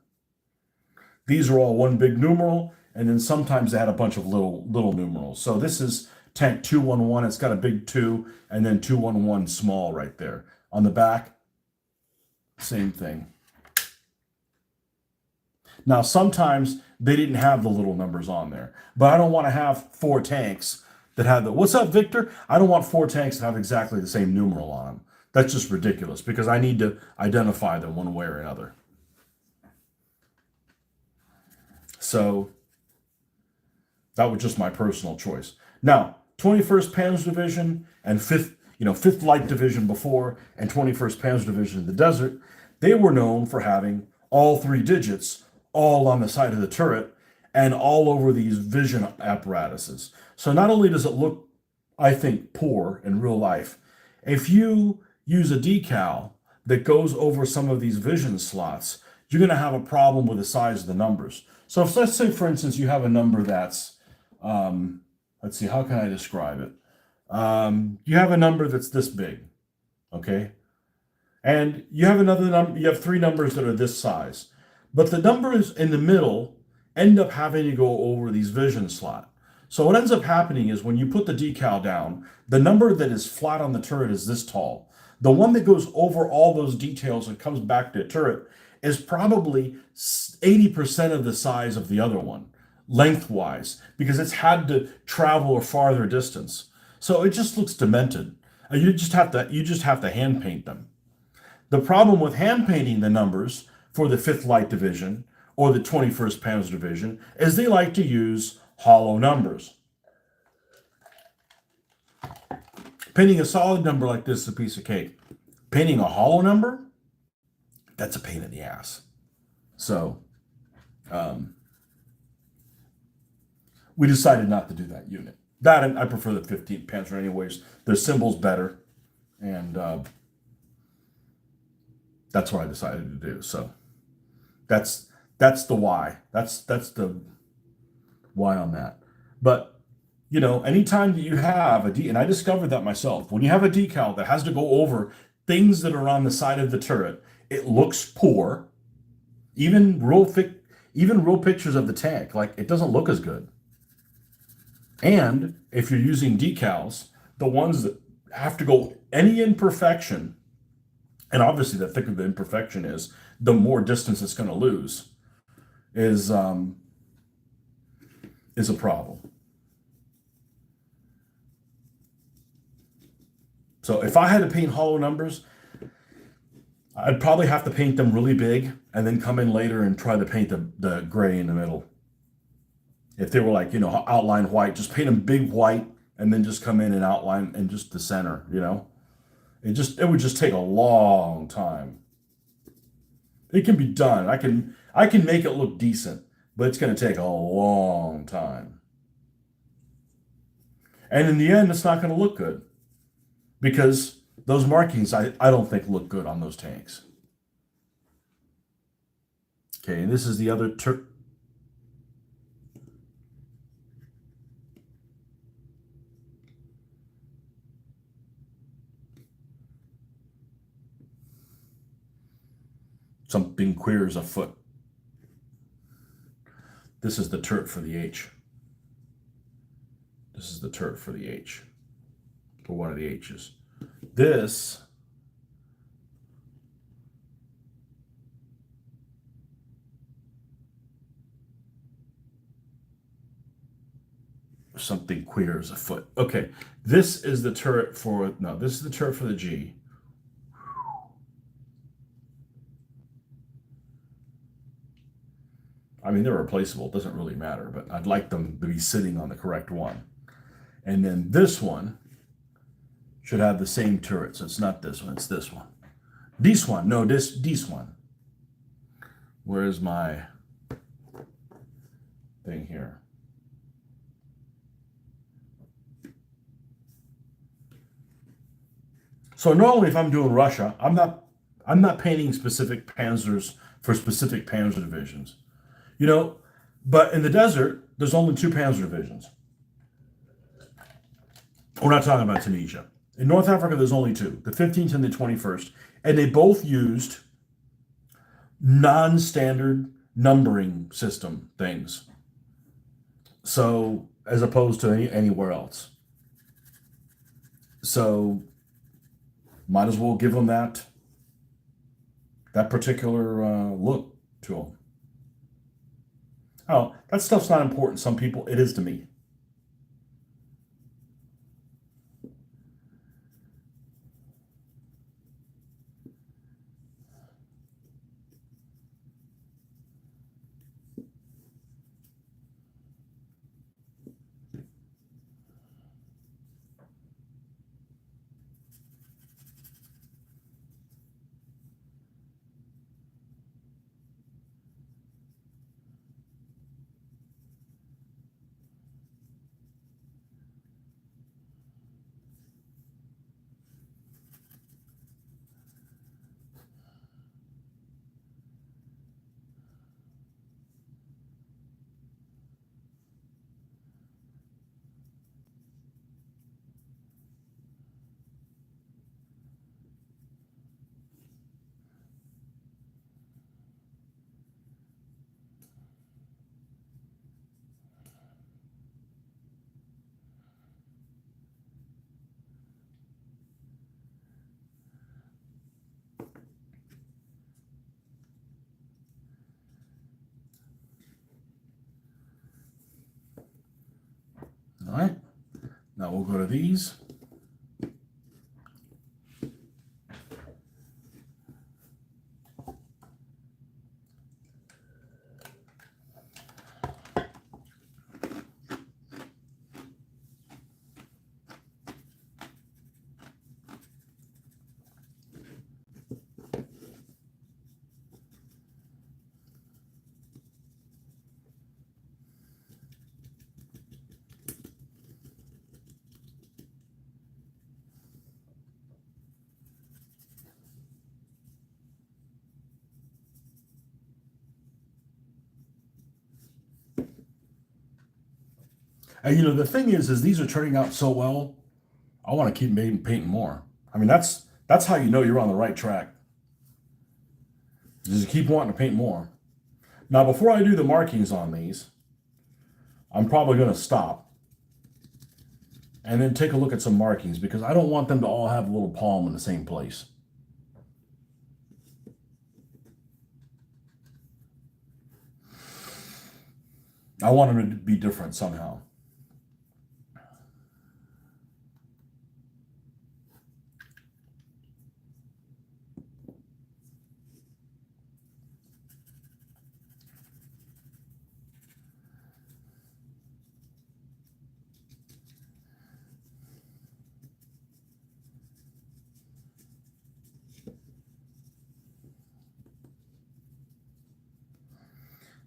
These are all one big numeral, and then sometimes they had a bunch of little numerals. So this is tank 211. It's got a big 2 and then 211 small right there. On the back, same thing. Now, sometimes they didn't have the little numbers on there, but I don't want to have 4 tanks that have what's up, Victor? I don't want 4 tanks that have exactly the same numeral on them. That's just ridiculous because I need to identify them one way or another. So that was just my personal choice. Now, 21st Panzer Division and 5th Light Division before and 21st Panzer Division in the desert, they were known for having all 3 digits all on the side of the turret and all over these vision apparatuses. So not only does it look, I think, poor in real life, if you use a decal that goes over some of these vision slots, you're going to have a problem with the size of the numbers. So if, let's say, for instance, you have a number that's, let's see, how can I describe it? You have a number that's this big, okay? And you have another number, you have 3 numbers that are this size. But the numbers in the middle end up having to go over these vision slot. So what ends up happening is when you put the decal down, the number that is flat on the turret is this tall. The one that goes over all those details and comes back to the turret is probably 80% of the size of the other one, lengthwise, because it's had to travel a farther distance. So it just looks demented. You just have to hand paint them. The problem with hand painting the numbers for the 5th Light Division or the 21st Panzer Division is they like to use hollow numbers. Painting a solid number like this is a piece of cake. Painting a hollow number, that's a pain in the ass. So we decided not to do that unit. That, and I prefer the 15th Panzer anyways. Their symbol's better, and that's what I decided to do. So that's the why. That's the why on that. But anytime that you have and I discovered that myself, when you have a decal that has to go over things that are on the side of the turret, it looks poor. Even real pictures of the tank, like it doesn't look as good. And if you're using decals, the ones that have to go any imperfection, and obviously the thicker the imperfection is, the more distance it's going to lose, is is a problem. So if I had to paint hollow numbers, I'd probably have to paint them really big and then come in later and try to paint the gray in the middle. If they were like, outline white, just paint them big white and then just come in and outline and just the center, It would just take a long time. It can be done. I can make it look decent, but it's going to take a long time. And in the end, it's not going to look good because those markings I don't think look good on those tanks. Okay, and this is the other something queer as a foot. This is the turret for the H. This is the turret for the H. For one of the H's. This something queer as a foot. Okay, this is the turret for, no, this is the turret for the G. I mean, they're replaceable. It doesn't really matter, but I'd like them to be sitting on the correct one. And then this one should have the same turret. So it's not this one, it's this one. This one, no, this one. Where's my thing here? So normally if I'm doing Russia, I'm not painting specific panzers for specific panzer divisions. But in the desert, there's only 2 panzer divisions. We're not talking about Tunisia. In North Africa, there's only 2, the 15th and the 21st, and they both used non-standard numbering system things. So, as opposed to anywhere else. So, might as well give them that particular look to them. Oh, that stuff's not important to some people. It is to me. All right. Now we'll go to these. And the thing is these are turning out so well. I want to keep painting more. I mean, that's how you know you're on the right track. Just keep wanting to paint more. Now, before I do the markings on these, I'm probably going to stop and then take a look at some markings because I don't want them to all have a little palm in the same place. I want them to be different somehow.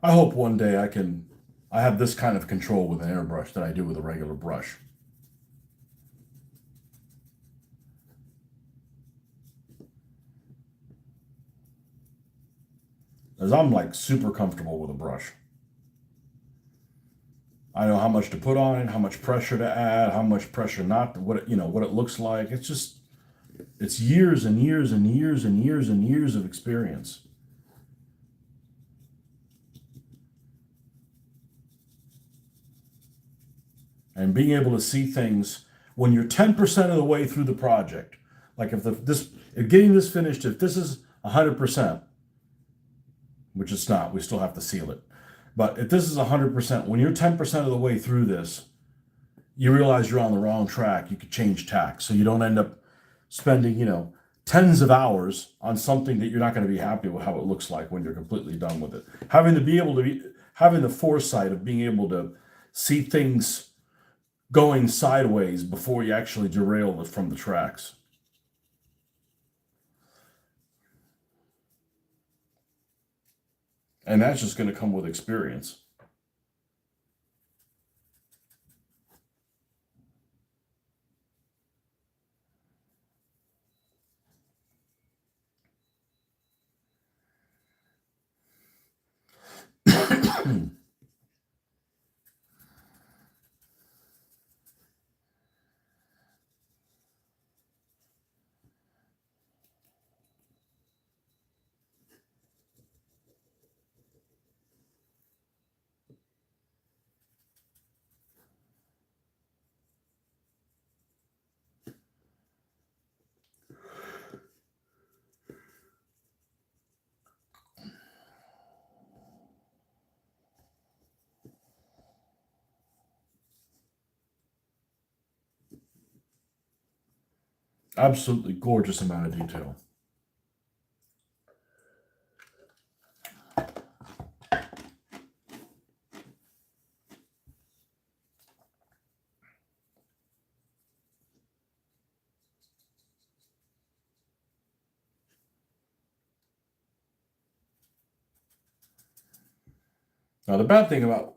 I hope one day I have this kind of control with an airbrush that I do with a regular brush. As I'm like super comfortable with a brush. I know how much to put on it, how much pressure to add, how much pressure not, what it looks like. It's years and years and years and years and years of experience. And being able to see things when you're 10% of the way through the project. Like if getting this finished, if this is 100%, which it's not, we still have to seal it. But if this is 100%, when you're 10% of the way through this, you realize you're on the wrong track. You could change tack so you don't end up spending, tens of hours on something that you're not going to be happy with how it looks like when you're completely done with it. Having the foresight of being able to see things going sideways before you actually derail it from the tracks. And that's just going to come with experience. Absolutely gorgeous amount of detail. Now, the bad thing about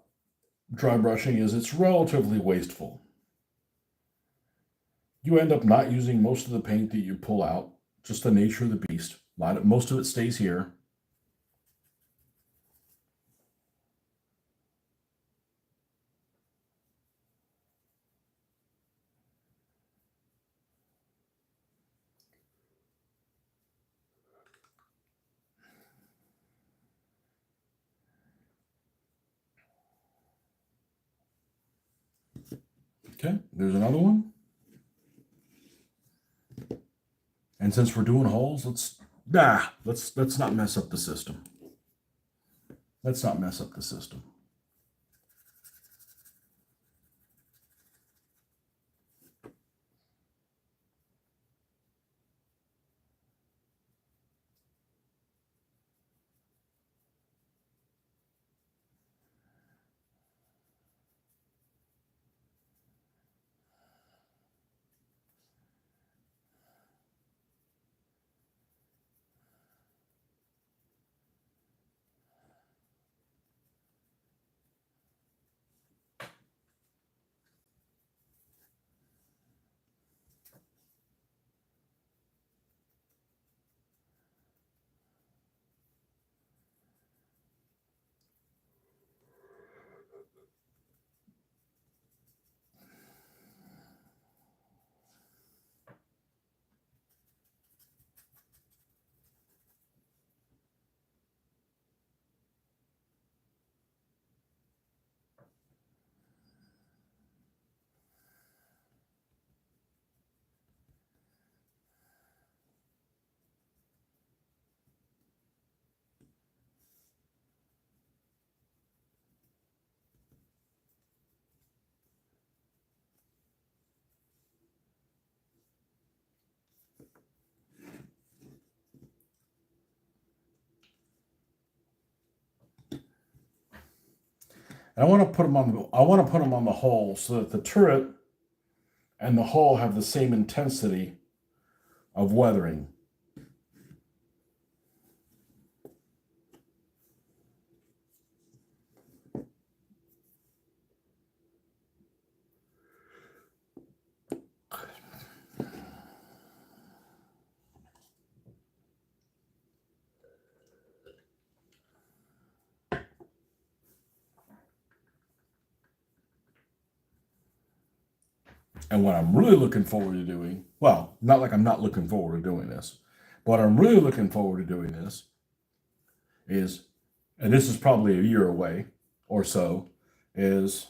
dry brushing is it's relatively wasteful. You end up not using most of the paint that you pull out, just the nature of the beast. Most of it stays here. Okay, there's another one. And since we're doing holes, let's not mess up the system. Let's not mess up the system. And I want to put them on the hull so that the turret and the hull have the same intensity of weathering. And what I'm really looking forward to doing, well, not like I'm not looking forward to doing this, but what I'm really looking forward to doing this is, and this is probably a year away or so, is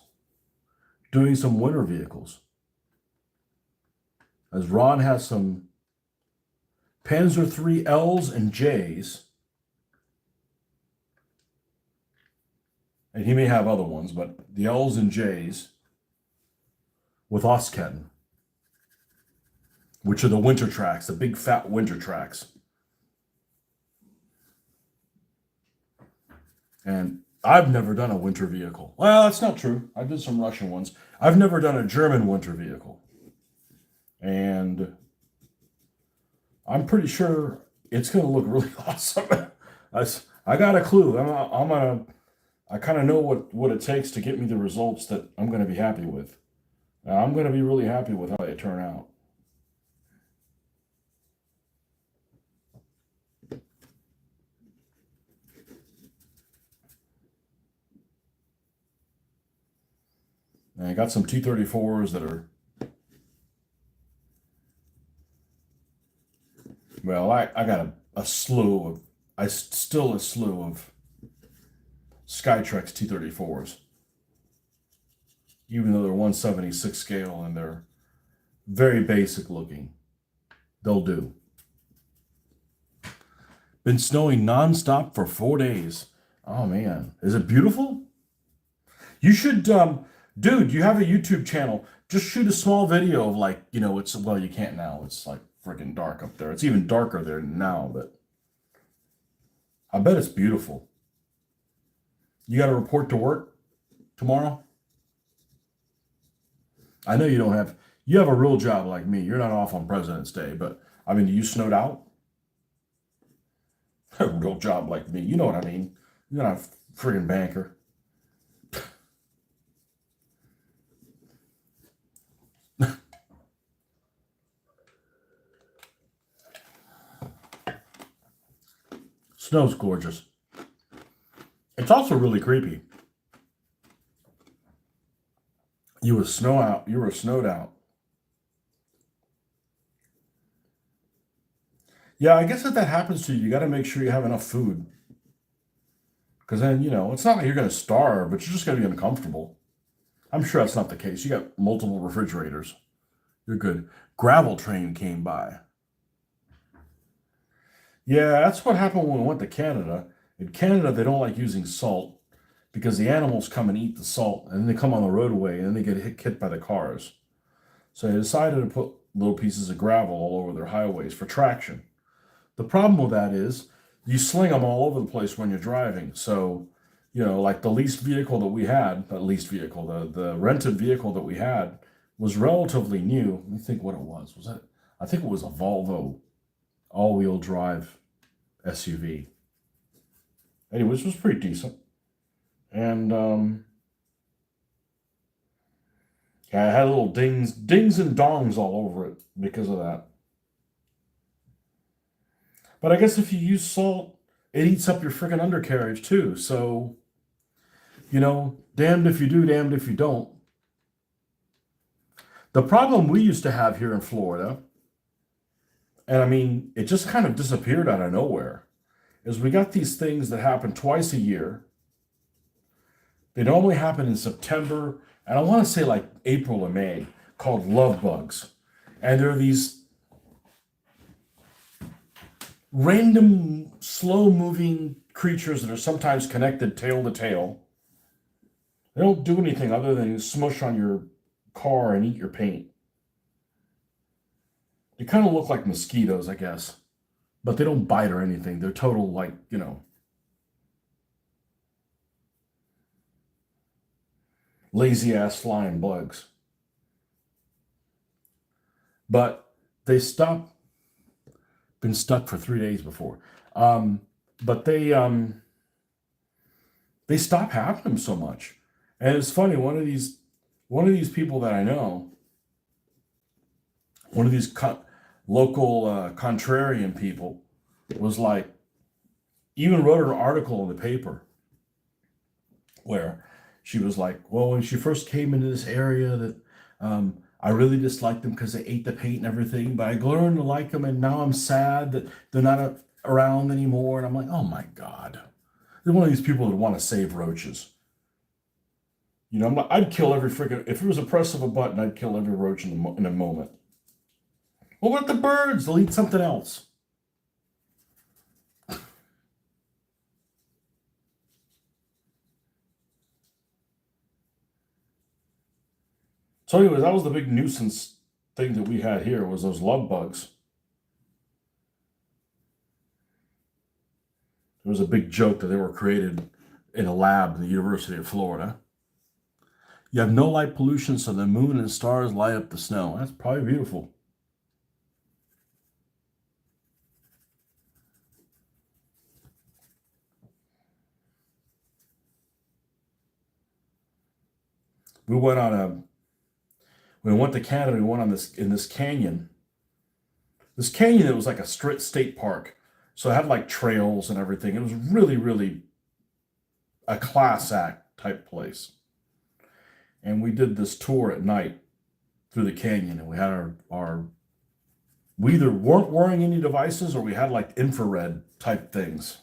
doing some winter vehicles. As Ron has some Panzer III Ls and Js, and he may have other ones, but the Ls and Js with Ostketten, which are the winter tracks, the big fat winter tracks. And I've never done a winter vehicle. Well, that's not true. I did some Russian ones. I've never done a German winter vehicle. And I'm pretty sure it's going to look really awesome. I got a clue. I kind of know what it takes to get me the results that I'm going to be happy with. I'm going to be really happy with how they turn out. And I got some T-34s that are, well, I got a slew of, still a slew of Skytrex T-34s. Even though they're 1/76 scale and they're very basic looking. They'll do. Been snowing nonstop for 4 days. Oh man, is it beautiful? You should, dude, you have a YouTube channel. Just shoot a small video of like, it's, well, you can't now. It's like freaking dark up there. It's even darker there now, but I bet it's beautiful. You got to report to work tomorrow? I know you have a real job like me. You're not off on President's Day, but I mean, you snowed out? A real job like me. You know what I mean. You're not a friggin' banker. Snow's gorgeous. It's also really creepy. You were snowed out. Yeah, I guess if that happens to you, you got to make sure you have enough food. Because then, it's not like you're going to starve, but you're just going to be uncomfortable. I'm sure that's not the case. You got multiple refrigerators. You're good. Gravel train came by. Yeah, that's what happened when we went to Canada. In Canada, they don't like using salt because the animals come and eat the salt, and then they come on the roadway, and then they get hit by the cars. So they decided to put little pieces of gravel all over their highways for traction. The problem with that is you sling them all over the place when you're driving. So, like the leased vehicle that we had, the rented vehicle that we had was relatively new. Let me think what it was. I think it was a Volvo all-wheel drive SUV. Anyways, it was pretty decent. And yeah, it had little dings and dongs all over it because of that. But I guess if you use salt, it eats up your freaking undercarriage too. So, damned if you do, damned if you don't. The problem we used to have here in Florida, and I mean, it just kind of disappeared out of nowhere, is we got these things that happen twice a year. They normally happen in September, and I want to say like April or May, called love bugs. And there are these random, slow-moving creatures that are sometimes connected tail to tail. They don't do anything other than smush on your car and eat your paint. They kind of look like mosquitoes, I guess, but they don't bite or anything. They're total, like, lazy ass flying bugs. But they stopped, been stuck for 3 days before. But they stopped having them so much. And it's funny, one of these people that I know, one of these local contrarian people, was like, even wrote an article in the paper where she was like, well, when she first came into this area, that I really disliked them because they ate the paint and everything, but I learned to like them, and now I'm sad that they're not around anymore. And I'm like, oh my God. They're one of these people that want to save roaches. You know, I'd kill every freaking, if it was a press of a button, I'd kill every roach in a moment. Well, what about the birds? They'll eat something else. So anyways, that was the big nuisance thing that we had here, was those love bugs. It was a big joke that they were created in a lab in the University of Florida. You have no light pollution, so the moon and stars light up the snow. That's probably beautiful. We went on a when we went to Canada. We went on this canyon. This canyon that was like a state park, so it had like trails and everything. It was really, really a class act type place. And we did this tour at night through the canyon, and we had our we either weren't wearing any devices, or we had like infrared type things.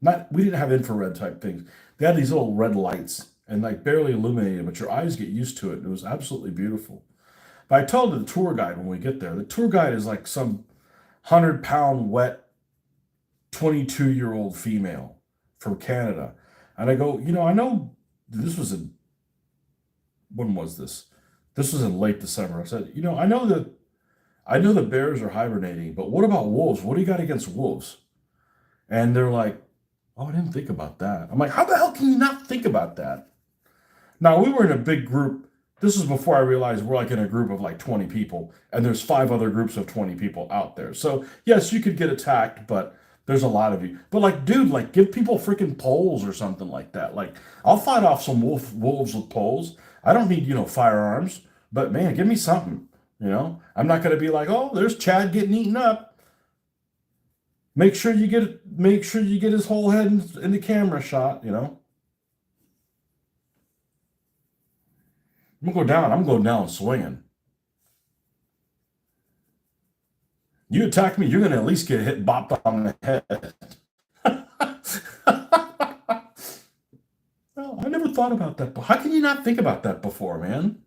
Not We didn't have infrared type things. They had these little red lights and like barely illuminated, but your eyes get used to it. It was absolutely beautiful. But I told the tour guide when we get there, the tour guide is like some 100-pound wet 22-year-old female from Canada. And I go, I know this was in, when was this? This was in late December. I said, I know the bears are hibernating, but what about wolves? What do you got against wolves? And they're like, oh, I didn't think about that. I'm like, how the hell can you not think about that? Now, we were in a big group. This is before I realized we're like in a group of like 20 people, and there's 5 other groups of 20 people out there. So, yes, you could get attacked, but there's a lot of you. But like, dude, like give people freaking poles or something like that. Like, I'll fight off some wolves with poles. I don't need, firearms, but man, give me something. I'm not going to be like, oh, there's Chad getting eaten up. Make sure you get his whole head in the camera shot. I'm going down swinging. You attack me, you're going to at least get hit, bopped on the head. Well, I never thought about that. How can you not think about that before, man?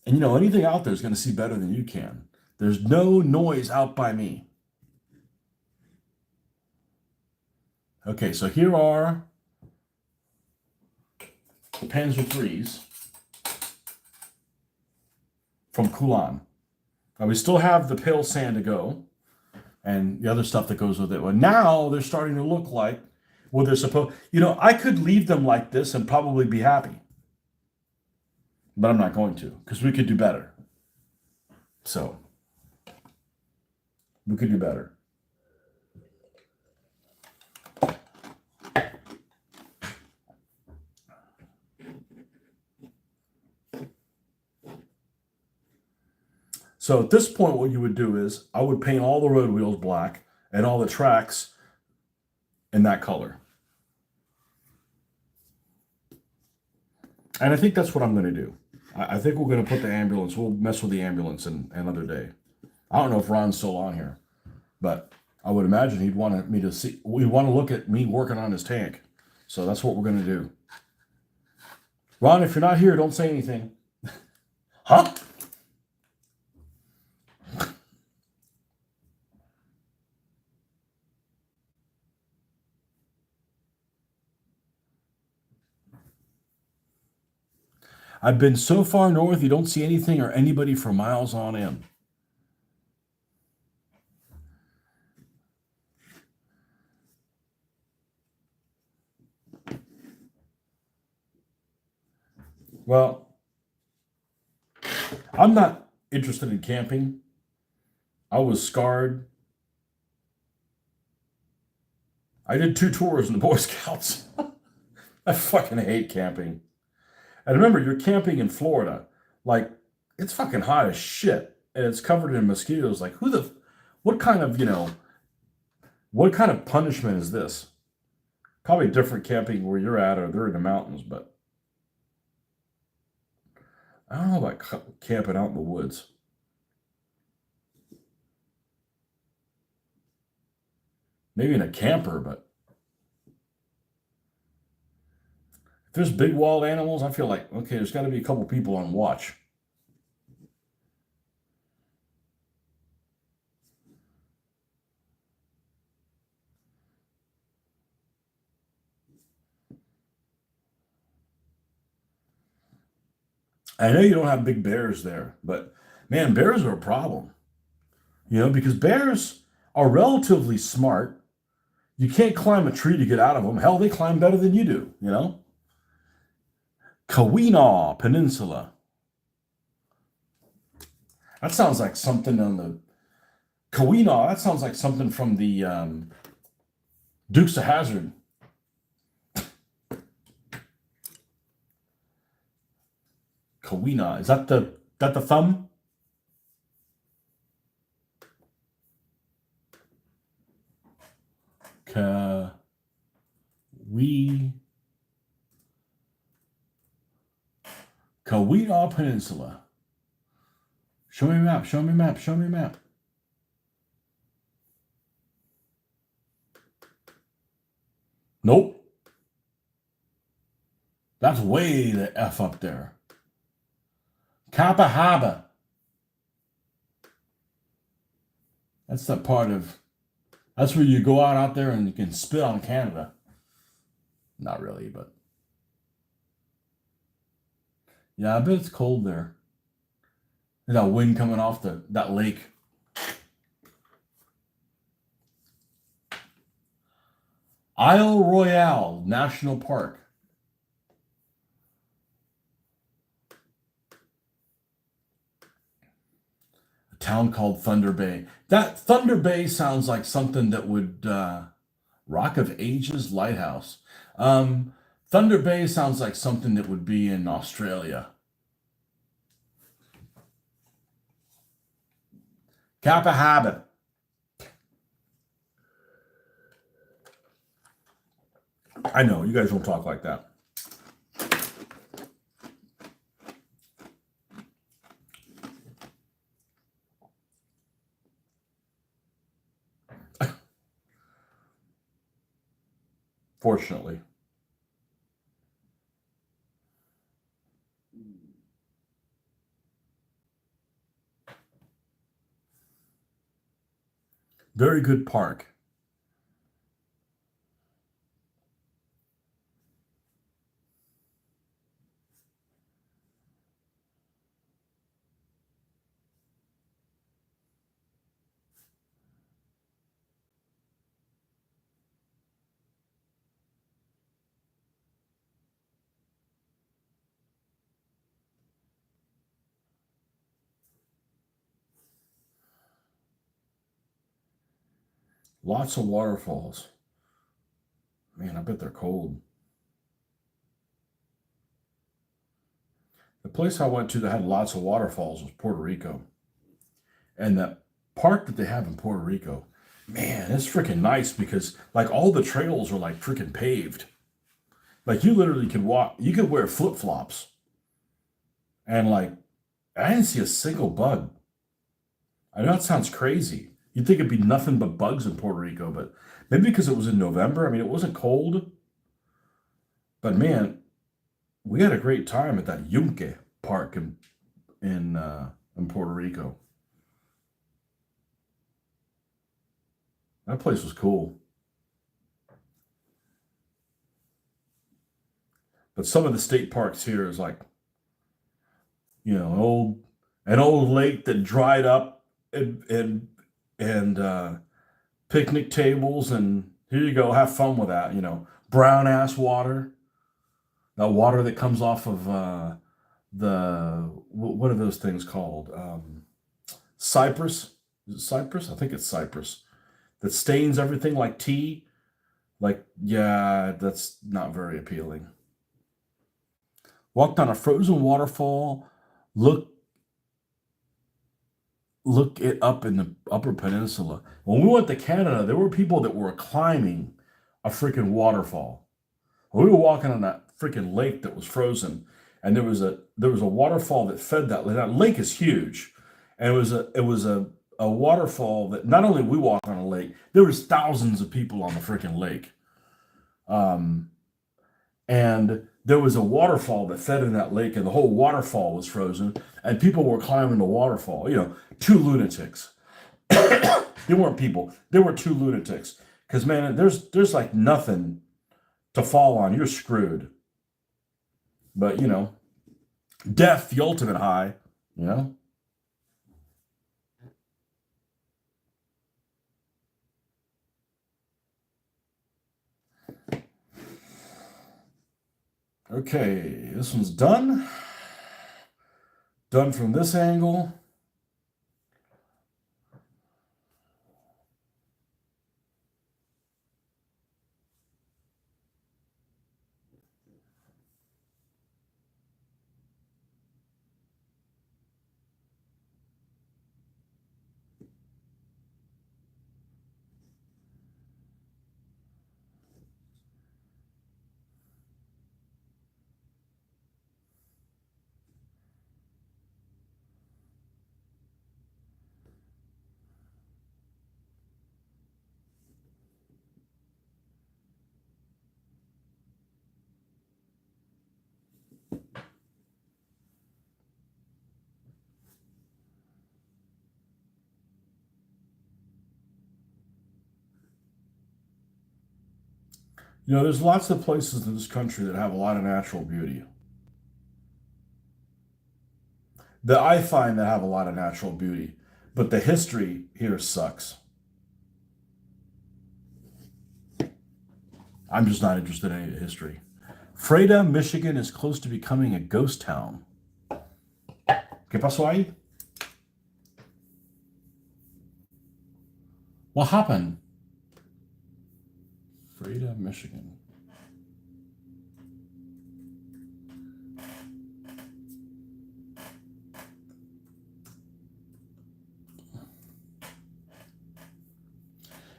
And anything out there is going to see better than you can. There's no noise out by me. Okay, so here are the Panzer IIIs from Kulan. Now we still have the pale sand to go, and the other stuff that goes with it. But now they're starting to look like what they're supposed. I could leave them like this and probably be happy, but I'm not going to, because we could do better. So we could do better. So at this point, what you would do is I would paint all the road wheels black and all the tracks in that color. And I think that's what I'm going to do. I think we're going to put the ambulance, we'll mess with the ambulance another day. I don't know if Ron's still on here, but I would imagine he'd want me to see, we'd want to look at me working on his tank. So that's what we're going to do. Ron, if you're not here, don't say anything. Huh? I've been so far north, you don't see anything or anybody for miles on end. Well, I'm not interested in camping. I was scarred. I did 2 tours in the Boy Scouts. I fucking hate camping. And remember, you're camping in Florida. Like, it's fucking hot as shit. And it's covered in mosquitoes. Like, what kind of, what kind of punishment is this? Probably different camping where you're at or they're in the mountains, but I don't know about camping out in the woods. Maybe in a camper, but if there's big wild animals, I feel like, okay, there's got to be a couple people on watch. I know you don't have big bears there, but man, bears are a problem, because bears are relatively smart. You can't climb a tree to get out of them. Hell, they climb better than you do. Keweenaw Peninsula. That sounds like something on the Keweenaw. That sounds like something from the Dukes of Hazzard. Keweenaw. Is that the thumb? Ka we Keweenaw Peninsula. Show me a map. Show me a map. Show me a map. Nope. That's way the F up there. Kappa Haba. That's the part of. That's where you go out there and you can spit on Canada. Not really, but yeah, I bet it's cold there. There's that wind coming off that lake. Isle Royale National Park. A town called Thunder Bay. That Thunder Bay sounds like something that would Rock of Ages Lighthouse. Thunder Bay sounds like something that would be in Australia. Kappa Habit. I know, you guys don't talk like that. Fortunately. Very good park. Lots of waterfalls. Man, I bet they're cold. The place I went to that had lots of waterfalls was Puerto Rico. And that park that they have in Puerto Rico, man, it's freaking nice because like all the trails are like freaking paved. Like you literally could walk, you could wear flip flops. And like, I didn't see a single bug. I know it sounds crazy. You'd think it'd be nothing but bugs in Puerto Rico, but maybe because it was in November. I mean, it wasn't cold, but man, we had a great time at that Yunque Park in Puerto Rico. That place was cool. But some of the state parks here is like, an old lake that dried up and picnic tables and here you go, have fun with that. Brown ass water, that water that comes off of what are those things called? Cypress. Is it cypress? I think it's cypress. That stains everything like tea. Like, yeah, that's not very appealing. Walked on a frozen waterfall. Look, look it up in the Upper Peninsula. When we went to Canada, there were people that were climbing a freaking waterfall. We were walking on that freaking lake that was frozen, and there was a waterfall that fed that lake. That lake is huge, and it was a waterfall that not only we walk on a lake, there was thousands of people on the freaking lake, um, and there was a waterfall that fed in that lake, and the whole waterfall was frozen, and people were climbing the waterfall. Two lunatics. They weren't people; they were two lunatics. Because man, there's like nothing to fall on. You're screwed. But death, the ultimate high. You know. Okay, this one's done. Done from this angle. There's lots of places in this country that have a lot of natural beauty. That I find that have a lot of natural beauty, but the history here sucks. I'm just not interested in any of the history. Freda, Michigan is close to becoming a ghost town. ¿Qué pasó ahí? What happened? Freda, Michigan.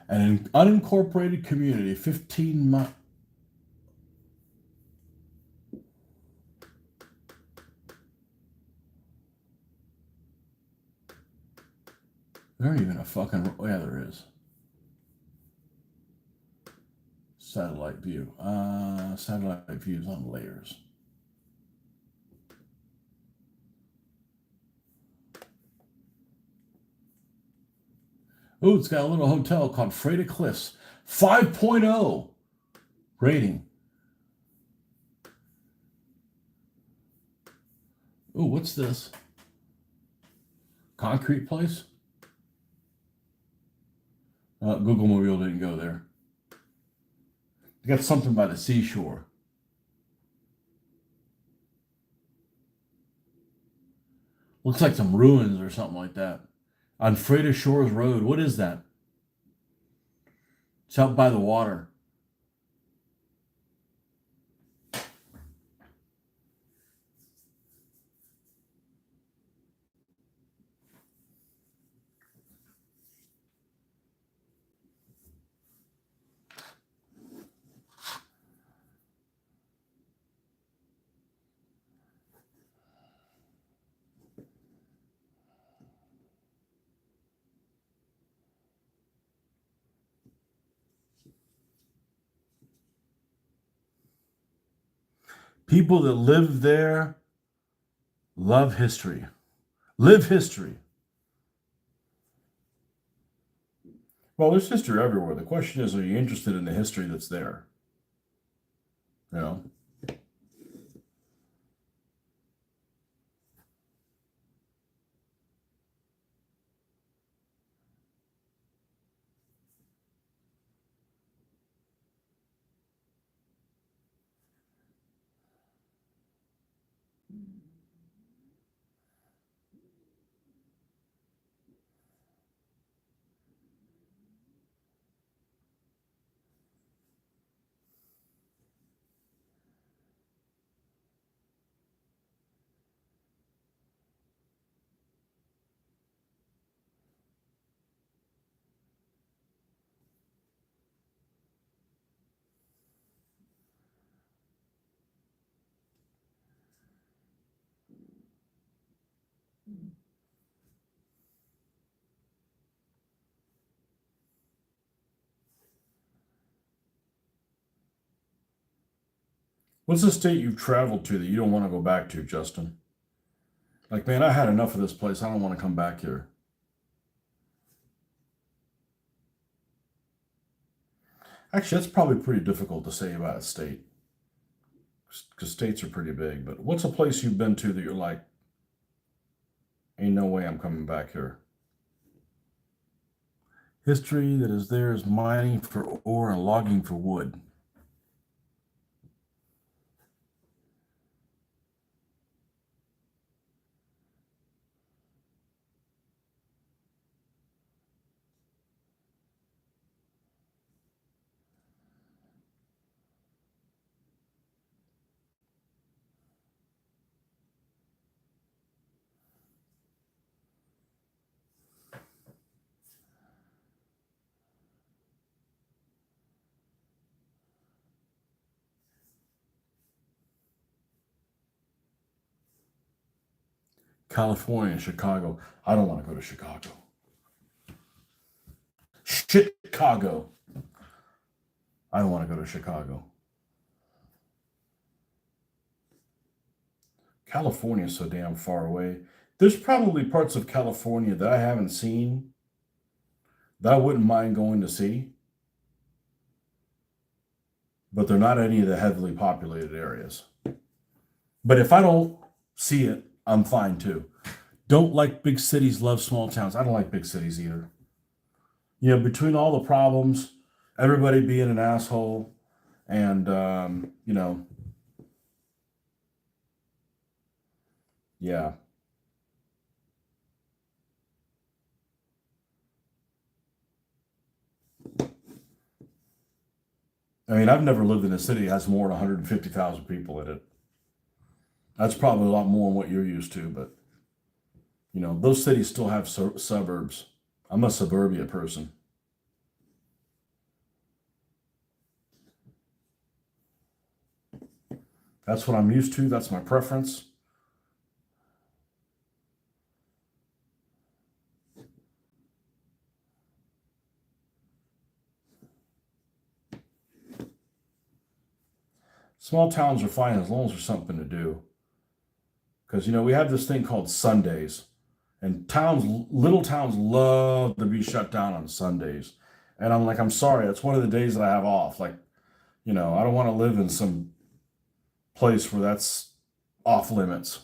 An unincorporated community, 15 miles. There ain't even a fucking. Oh, yeah, there is. Satellite view. Satellite views on layers. Oh, it's got a little hotel called Freda Cliffs. 5.0 rating. Oh, what's this? Concrete place? Google Mobile didn't go there. They got something by the seashore. Looks like some ruins or something like that. On Freda Shores Road. What is that? It's out by the water. People that live there love history. Live history. Well, there's history everywhere. The question is, are you interested in the history that's there? You know? What's the state you've traveled to that you don't want to go back to, Justin? Like, man, I had enough of this place. I don't want to come back here. Actually, that's probably pretty difficult to say about a state because states are pretty big. But what's a place you've been to that you're like, ain't no way I'm coming back here? History that is there is mining for ore and logging for wood. California, Chicago. I don't want to go to Chicago. Chicago. I don't want to go to Chicago. California is so damn far away. There's probably parts of California that I haven't seen that I wouldn't mind going to see, but they're not any of the heavily populated areas. But if I don't see it, I'm fine too. Don't like big cities, love small towns. I don't like big cities either. You know, between all the problems, everybody being an asshole, and, yeah. I mean, I've never lived in a city that has more than 150,000 people in it. That's probably a lot more than what you're used to, but, those cities still have suburbs. I'm a suburbia person. That's what I'm used to. That's my preference. Small towns are fine as long as there's something to do. Because, we have this thing called Sundays, and little towns love to be shut down on Sundays. And I'm like, I'm sorry, it's one of the days that I have off. Like, I don't want to live in some place where that's off limits.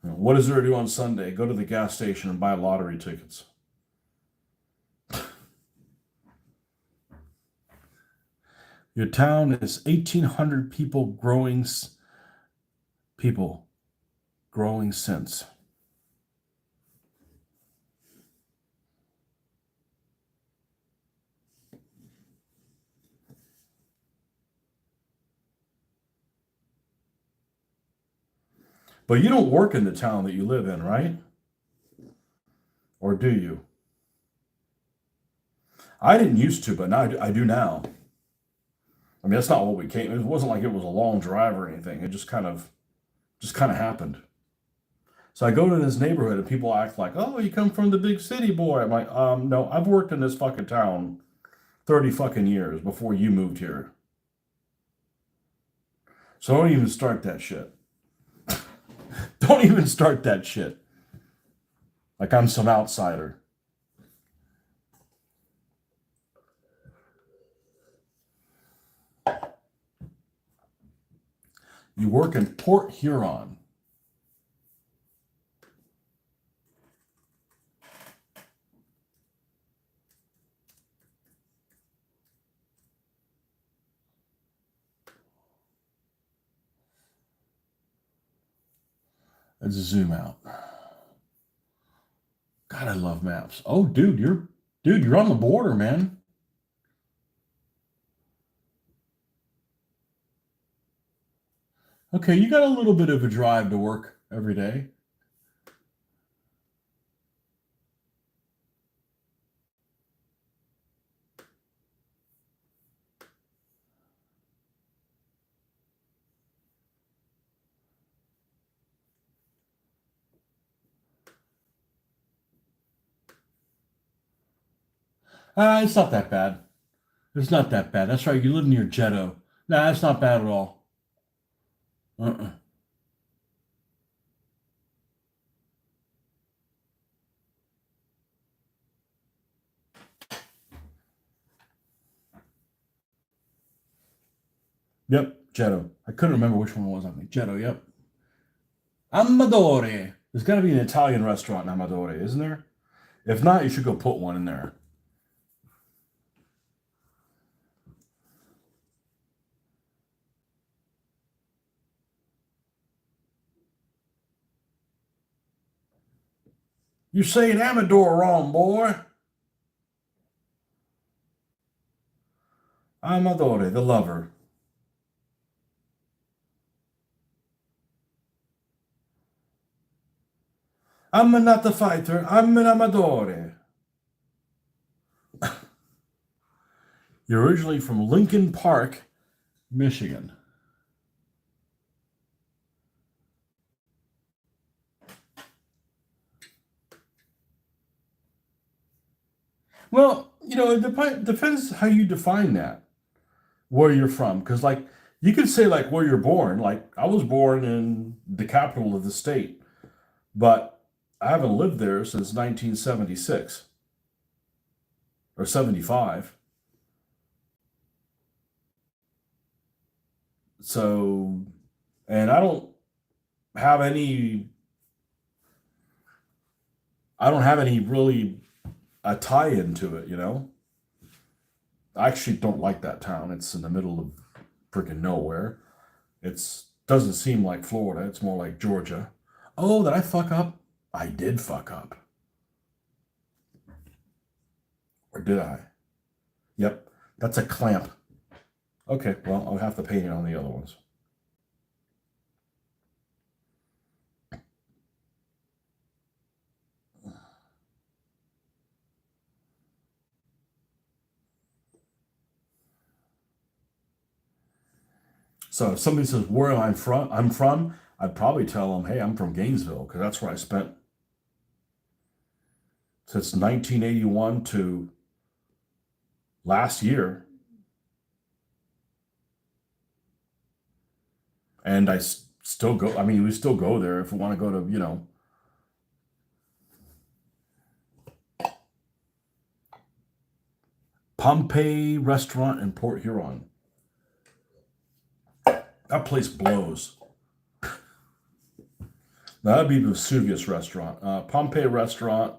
What is there to do on Sunday? Go to the gas station and buy lottery tickets. Your town is 1,800 people growing since. But you don't work in the town that you live in, right? Or do you? I didn't used to, but now I do now. I mean, that's not what we came. It wasn't like it was a long drive or anything. It just kind of happened. So I go to this neighborhood and people act like, "Oh, you come from the big city, boy." I'm like, no, I've worked in this fucking town 30 fucking years before you moved here. So don't even start that shit. Don't even start that shit. Like I'm some outsider. You work in Port Huron. Let's zoom out. God, I love maps. Oh, dude, you're on the border, man. Okay, you got a little bit of a drive to work every day. It's not that bad. It's not that bad. That's right. You live near Jetto. Nah, it's not bad at all. Uh-uh. Yep, Jetto. I couldn't remember which one it was. I think Jetto. Yep. Amadore. There's got to be an Italian restaurant in Amadore, isn't there? If not, you should go put one in there. You're saying Amador wrong, boy. Amadore, the lover. I'm not the fighter. I'm an Amadore. You're originally from Lincoln Park, Michigan. Well, it depends how you define that, where you're from. Because, like, you could say, like, where you're born. Like, I was born in the capital of the state, but I haven't lived there since 1976 or 75. So, and have any, I don't have any really a tie into it. I actually don't like that town. It's in the middle of freaking nowhere. It's doesn't seem like Florida. It's more like Georgia. Oh, did I fuck up? I did fuck up. Or did I? Yep. That's a clamp. Okay, well, I'll have to paint it on the other ones. So if somebody says where I'm from, I'd probably tell them, hey, I'm from Gainesville, because that's where I spent since 1981 to last year. And still go. I mean, we still go there if we want to go to Pompeii restaurant in Port Huron. That place blows. Now, that'd be the Vesuvius restaurant. Pompeii restaurant.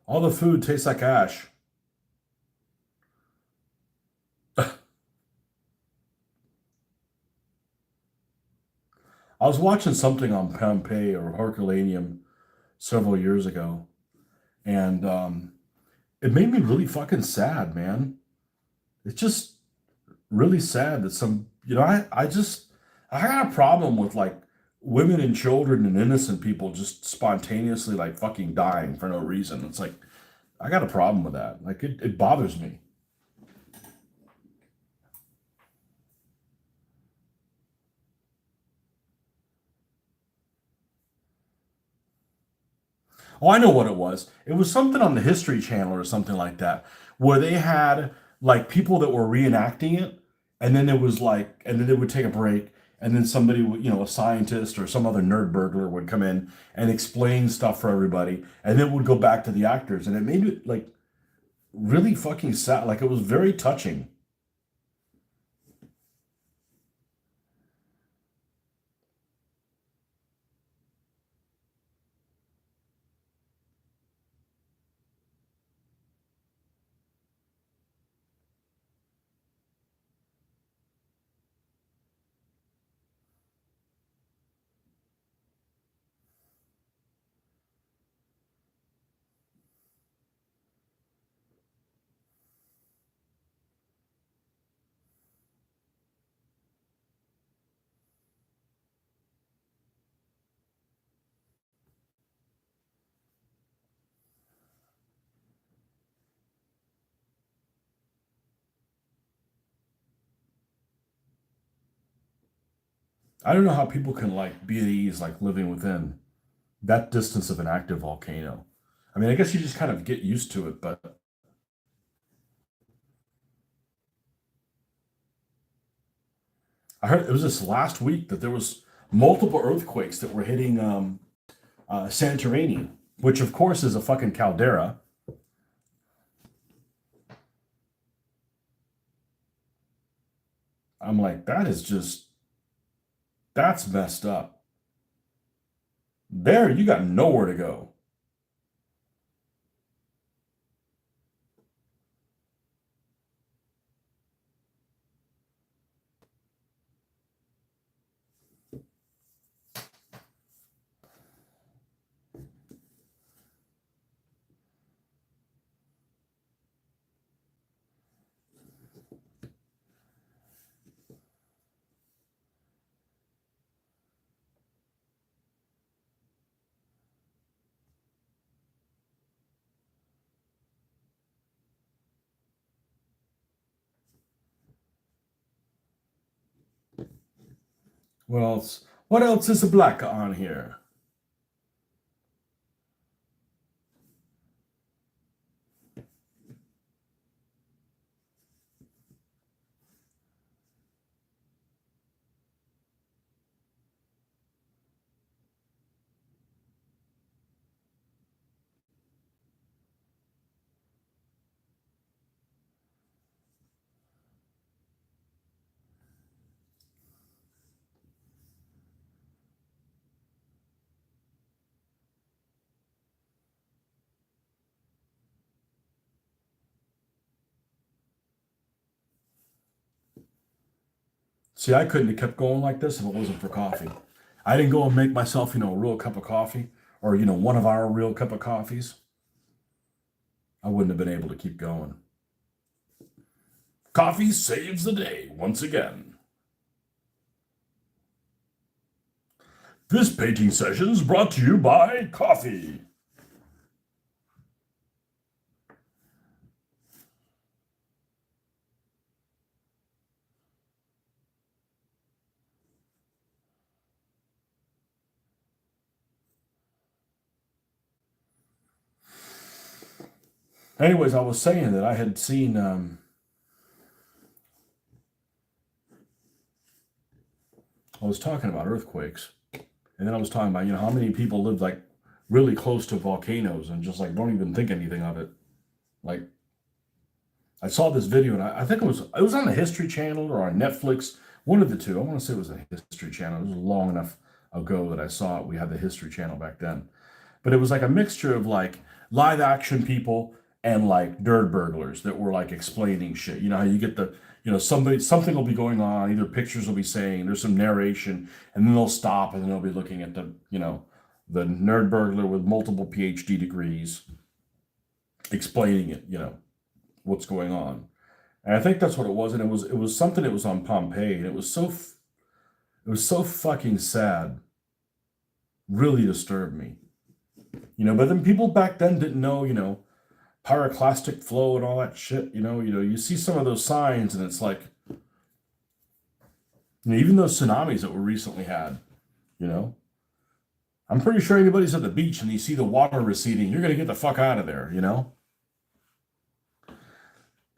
All the food tastes like ash. I was watching something on Pompeii or Herculaneum several years ago, and it made me really fucking sad, man. It's just really sad that I got a problem with, like, women and children and innocent people just spontaneously, like, fucking dying for no reason. It's like I got a problem with that. Like, it bothers me. Oh, I know what it was. It was something on the History Channel or something like that, where they had, like, people that were reenacting it, and then it was like, and then they would take a break, and then somebody would, a scientist or some other nerd burglar would come in and explain stuff for everybody, and then would go back to the actors, and it made it, like, really fucking sad. Like, it was very touching. I don't know how people can, like, be at ease, like, living within that distance of an active volcano. I mean, I guess you just kind of get used to it, but I heard it was this last week that there was multiple earthquakes that were hitting Santorini, which of course is a fucking caldera. I'm like, that's messed up. There, you got nowhere to go. What else? What else is black on here? See, I couldn't have kept going like this if it wasn't for coffee. I didn't go and make myself, a real cup of coffee or, one of our real cup of coffees. I wouldn't have been able to keep going. Coffee saves the day once again. This painting session is brought to you by coffee. Anyways, I was saying that I had seen, I was talking about earthquakes, and then I was talking about, how many people live like really close to volcanoes and just like don't even think anything of it. Like, I saw this video, and I think it was on the History Channel or on Netflix, one of the two. I want to say it was the History Channel. It was long enough ago that I saw it. We had the History Channel back then, but it was like a mixture of like live action people and like nerd burglars that were like explaining shit. You know how you get something will be going on, either pictures will be saying, there's some narration, and then they'll stop and then they'll be looking at the nerd burglar with multiple PhD degrees explaining it, what's going on. And I think that's what it was, and it was something that was on Pompeii, and it was so fucking sad, really disturbed me. But then people back then didn't know, pyroclastic flow and all that shit. You see some of those signs, and it's like, even those tsunamis that we recently had. You know, I'm pretty sure anybody's at the beach and you see the water receding, you're gonna get the fuck out of there. You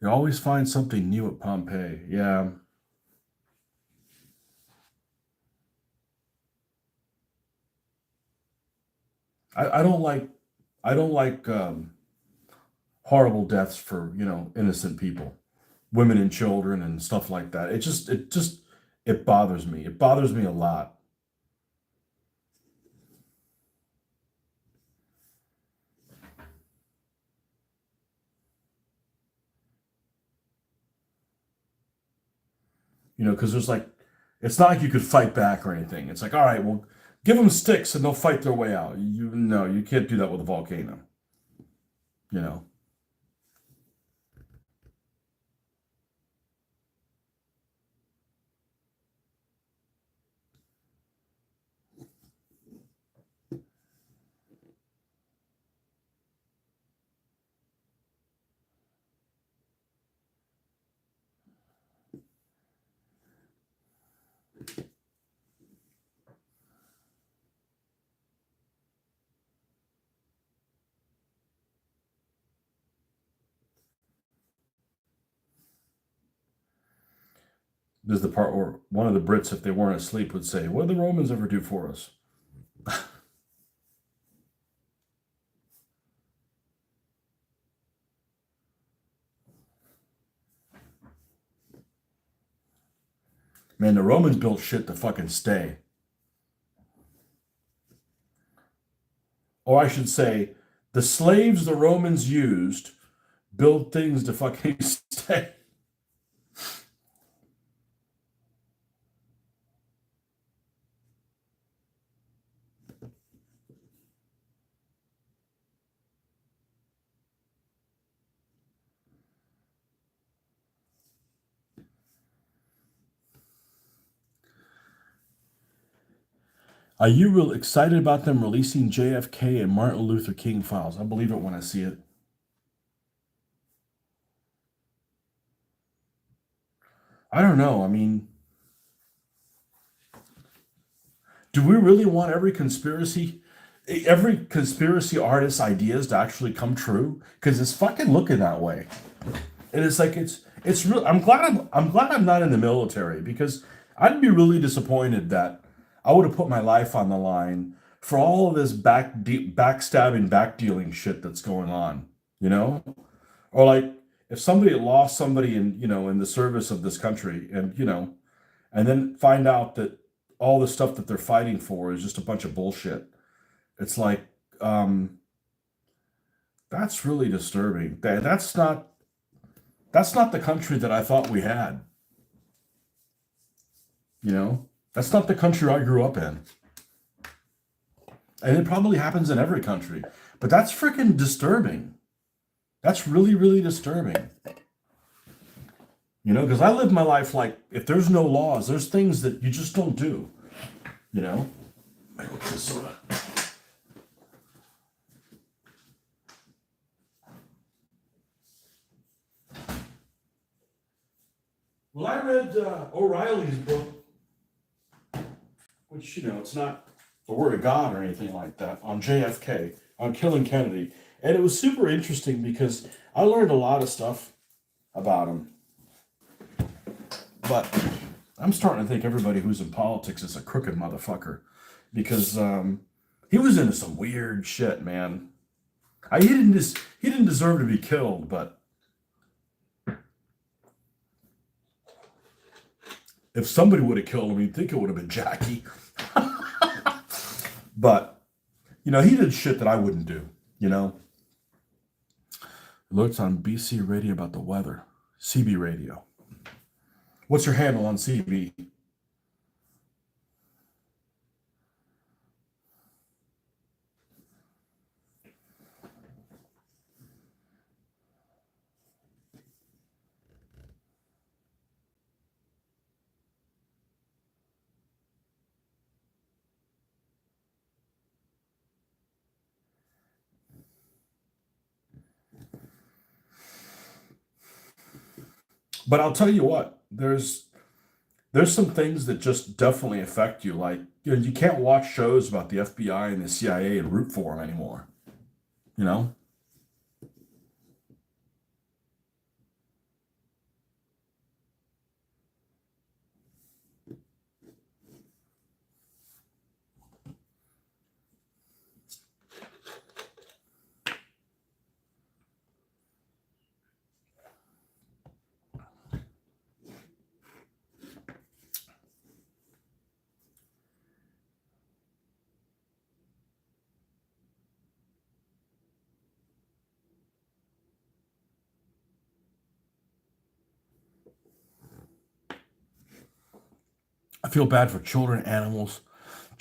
always find something new at Pompeii. Yeah, I don't like horrible deaths for innocent people, women and children and stuff like that. It bothers me. It bothers me a lot. Because there's like, it's not like you could fight back or anything. It's like, all right, well, give them sticks and they'll fight their way out. You can't do that with a volcano. You know, There's the part where one of the Brits, if they weren't asleep, would say, "What did the Romans ever do for us?" Man, the Romans built shit to fucking stay. Or I should say, the slaves the Romans used built things to fucking stay. Are you real excited about them releasing JFK and Martin Luther King files? I believe it when I see it. I don't know. I mean, do we really want every conspiracy artist's ideas to actually come true? Because it's fucking looking that way. And it's like it's real. I'm glad I'm not in the military, because I'd be really disappointed that I would have put my life on the line for all of this backstabbing, backdealing shit that's going on. You know, or like if somebody had lost somebody in the service of this country, and then find out that all the stuff that they're fighting for is just a bunch of bullshit. It's like, um, that's really disturbing. That's not the country that I thought we had. You know, that's not the country I grew up in, and it probably happens in every country. But that's freaking disturbing. That's really, really disturbing. Because I live my life like, if there's no laws, there's things that you just don't do. You know. I hope this soda. Well, I read O'Reilly's book, which, it's not the word of God or anything like that, on JFK, on killing Kennedy. And it was super interesting because I learned a lot of stuff about him. But I'm starting to think everybody who's in politics is a crooked motherfucker, because he was into some weird shit, man. He didn't deserve to be killed, but if somebody would have killed him, you'd think it would have been Jackie. But he did shit that I wouldn't do. Alerts on BC radio about the weather. CB radio. What's your handle on CB? But I'll tell you what, there's some things that just definitely affect you. Like, you can't watch shows about the FBI and the CIA and root for them anymore. You know? I feel bad for children, animals,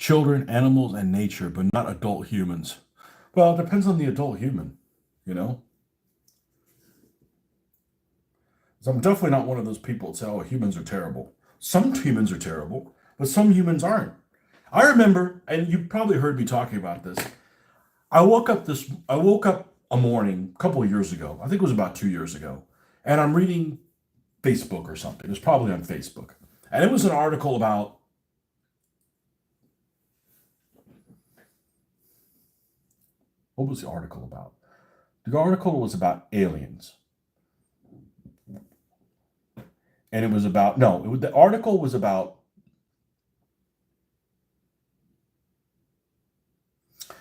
and nature, but not adult humans. Well, it depends on the adult human, you know? So I'm definitely not one of those people that say, "Oh, humans are terrible." Some humans are terrible, but some humans aren't. I remember, and you probably heard me talking about this. I woke up a morning a couple of years ago. I think it was about 2 years ago, and I'm reading Facebook or something. It was probably on Facebook, and it was an article about, what was the article about? The article was about aliens, and it was about no, the article was about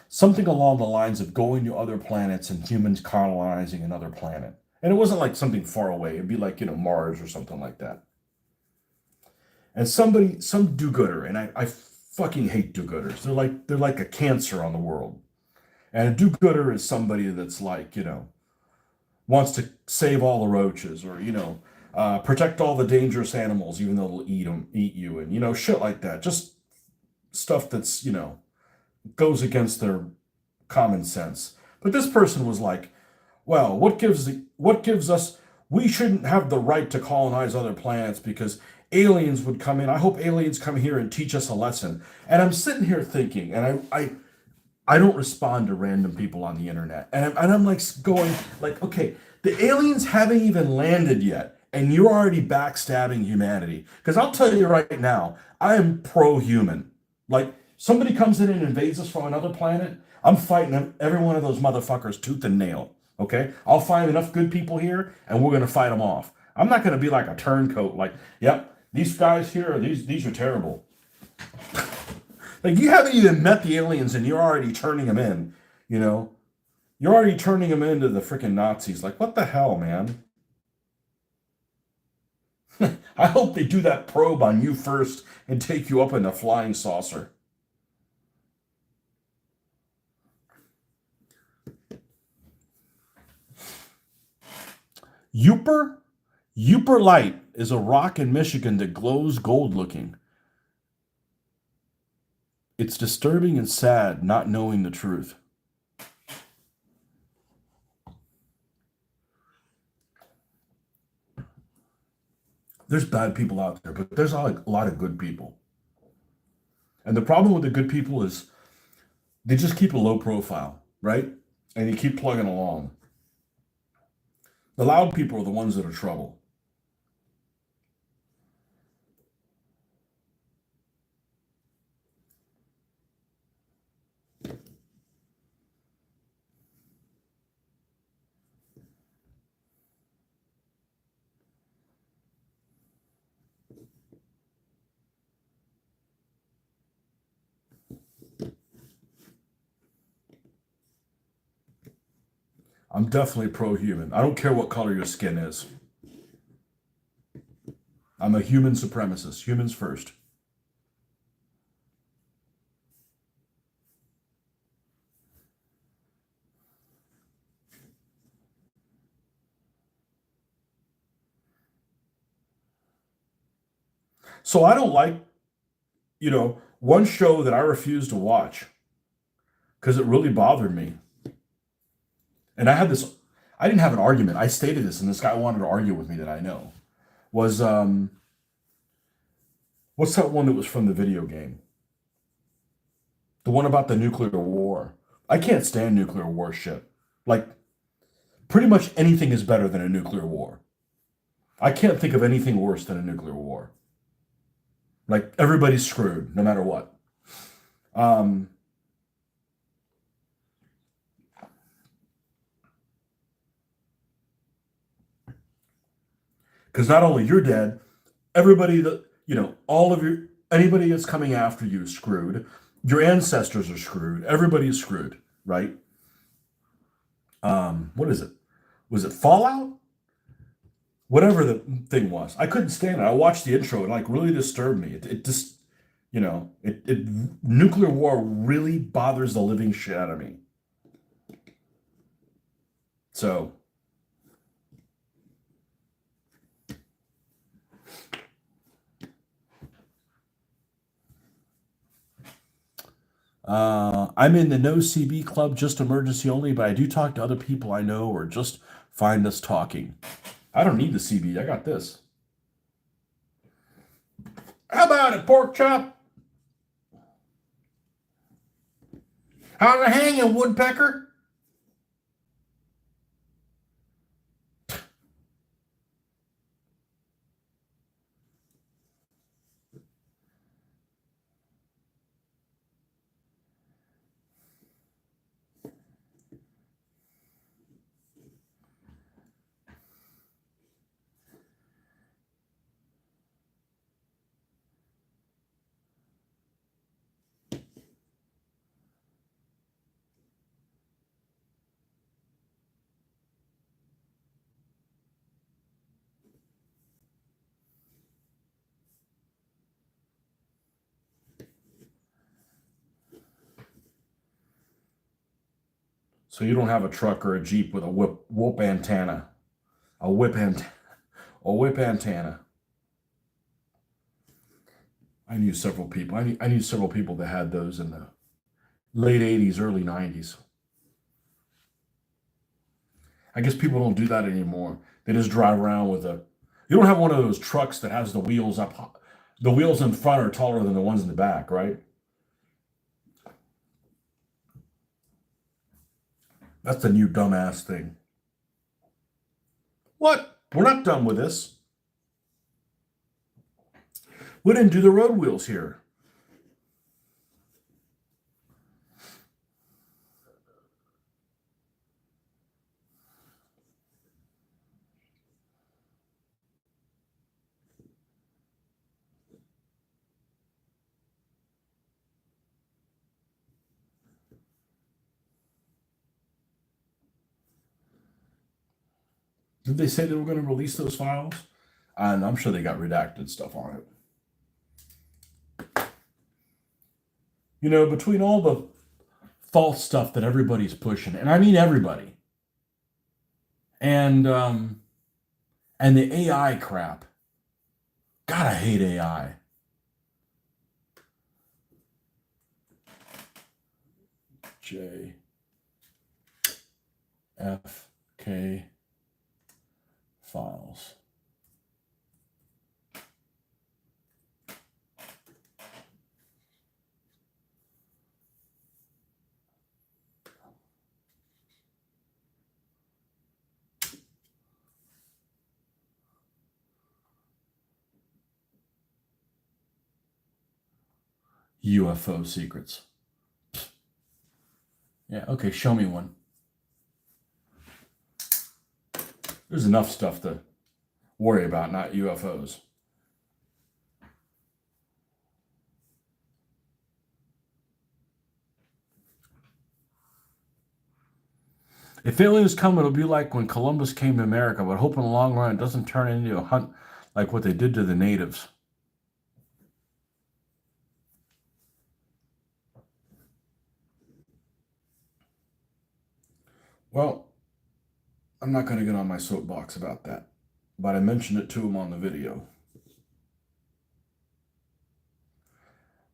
something along the lines of going to other planets and humans colonizing another planet. And it wasn't like something far away. It'd be like, Mars or something like that. And some do-gooder, and I fucking hate do-gooders. They're like a cancer on the world. And a do-gooder is somebody that's like, wants to save all the roaches, or protect all the dangerous animals, even though they'll eat you, and shit like that. Just stuff that's goes against their common sense. But this person was like, well, what gives us? We shouldn't have the right to colonize other planets because aliens would come in. I hope aliens come here and teach us a lesson. And I'm sitting here thinking, and I don't respond to random people on the internet. And I'm like going, like, okay, the aliens haven't even landed yet, and you're already backstabbing humanity. Because I'll tell you right now, I am pro-human. Like, somebody comes in and invades us from another planet, I'm fighting every one of those motherfuckers tooth and nail. Okay? I'll find enough good people here, and we're going to fight them off. I'm not going to be like a turncoat, like, yep, these guys here, these are terrible. Like, you haven't even met the aliens and you're already turning them in, you know? You're already turning them into the freaking Nazis. Like, what the hell, man? I hope they do that probe on you first and take you up in a flying saucer. Uper? Uper Light is a rock in Michigan that glows gold looking. It's disturbing and sad not knowing the truth. There's bad people out there, but there's a lot of good people. And the problem with the good people is they just keep a low profile, right? And you keep plugging along. The loud people are the ones that are trouble. I'm definitely pro-human. I don't care what color your skin is. I'm a human supremacist. Humans first. So I don't like, one show that I refuse to watch because it really bothered me. And I didn't have an argument. I stated this, and this guy wanted to argue with me that I know. Was, what's that one that was from the video game? The one about the nuclear war. I can't stand nuclear war shit. Like, pretty much anything is better than a nuclear war. I can't think of anything worse than a nuclear war. Like, everybody's screwed, no matter what. Um, because not only you're dead, everybody that, all of anybody that's coming after you is screwed. Your ancestors are screwed. Everybody is screwed, right? What is it? Was it Fallout? Whatever the thing was. I couldn't stand it. I watched the intro and like really disturbed me. It just, it nuclear war really bothers the living shit out of me. So, I'm in the no CB club, just emergency only, but I do talk to other people I know or just find us talking. I don't need the CB. I got this. How about it, pork chop? How's it hanging, woodpecker? So you don't have a truck or a Jeep with a whip antenna, a whip ant, a whip antenna. I knew several people. I knew several people that had those in the late '80s, early '90s. I guess people don't do that anymore. They just drive around with a. You don't have one of those trucks that has the wheels up. The wheels in front are taller than the ones in the back, right? That's the new dumbass thing. What? We're not done with this. We didn't do the road wheels here. Did they say they were going to release those files? And I'm sure they got redacted stuff on it. You know, between all the false stuff that everybody's pushing, and I mean everybody, and the AI crap. God, I hate AI. J F K files. UFO secrets. Yeah, okay, show me one. There's enough stuff to worry about, not UFOs. If aliens come, it'll be like when Columbus came to America, but hope in the long run it doesn't turn into a hunt like what they did to the natives. Well, I'm not going to get on my soapbox about that, but I mentioned it to him on the video.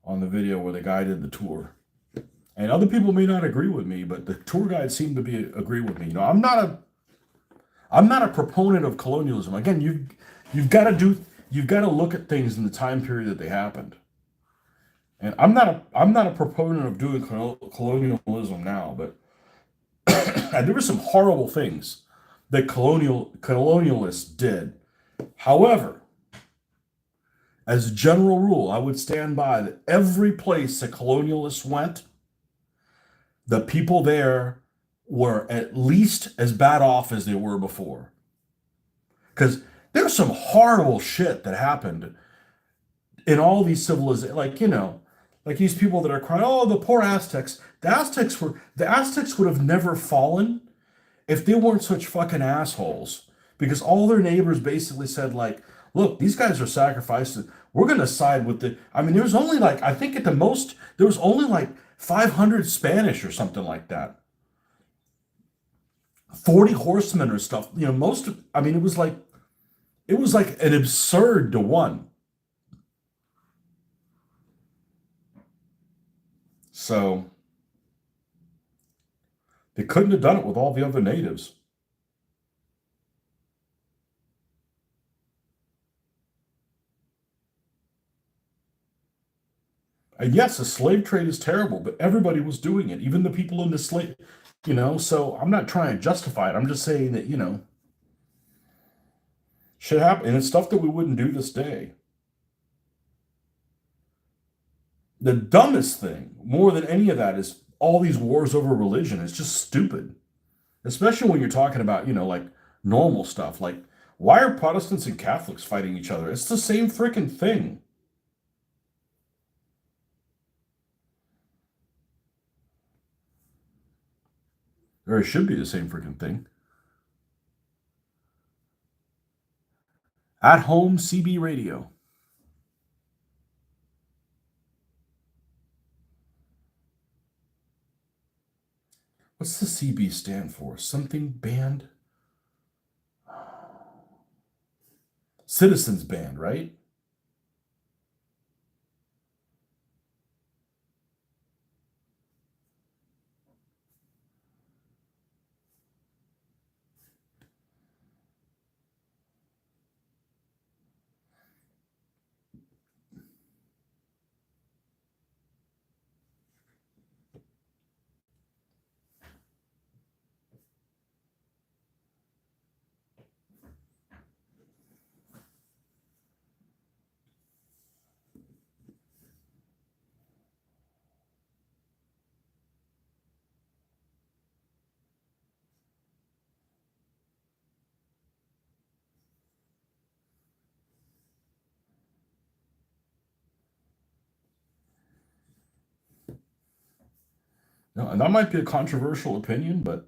On the video where the guy did the tour. And other people may not agree with me, but the tour guide seemed to agree with me. You know, I'm not a proponent of colonialism. Again, you've got to look at things in the time period that they happened. And I'm not a proponent of doing colonialism now, but there were some horrible things that colonialists did. However, as a general rule, I would stand by that every place that colonialists went, the people there were at least as bad off as they were before. Because there's some horrible shit that happened in all these civilizations. Like, you know, like these people that are crying, oh, the poor Aztecs. The Aztecs would have never fallen if they weren't such fucking assholes. Because all their neighbors basically said, like, look, these guys are sacrificed. We're going to side with the. I mean, there was only like, I think at the most, there was only like 500 Spanish or something like that. 40 horsemen or stuff. You know, I mean, it was like an absurd to one. So they couldn't have done it with all the other natives. And yes, the slave trade is terrible, but everybody was doing it, even the people in the slave, you know. So I'm not trying to justify it. I'm just saying that, you know, shit happened. And it's stuff that we wouldn't do this day. The dumbest thing, more than any of that, is all these wars over religion. It's just stupid. Especially when you're talking about, you know, like normal stuff. Like, why are Protestants and Catholics fighting each other? It's the same freaking thing. Or it should be the same freaking thing. At home CB radio. What's the CB stand for? Something band? Citizens Band, right? No, and that might be a controversial opinion, but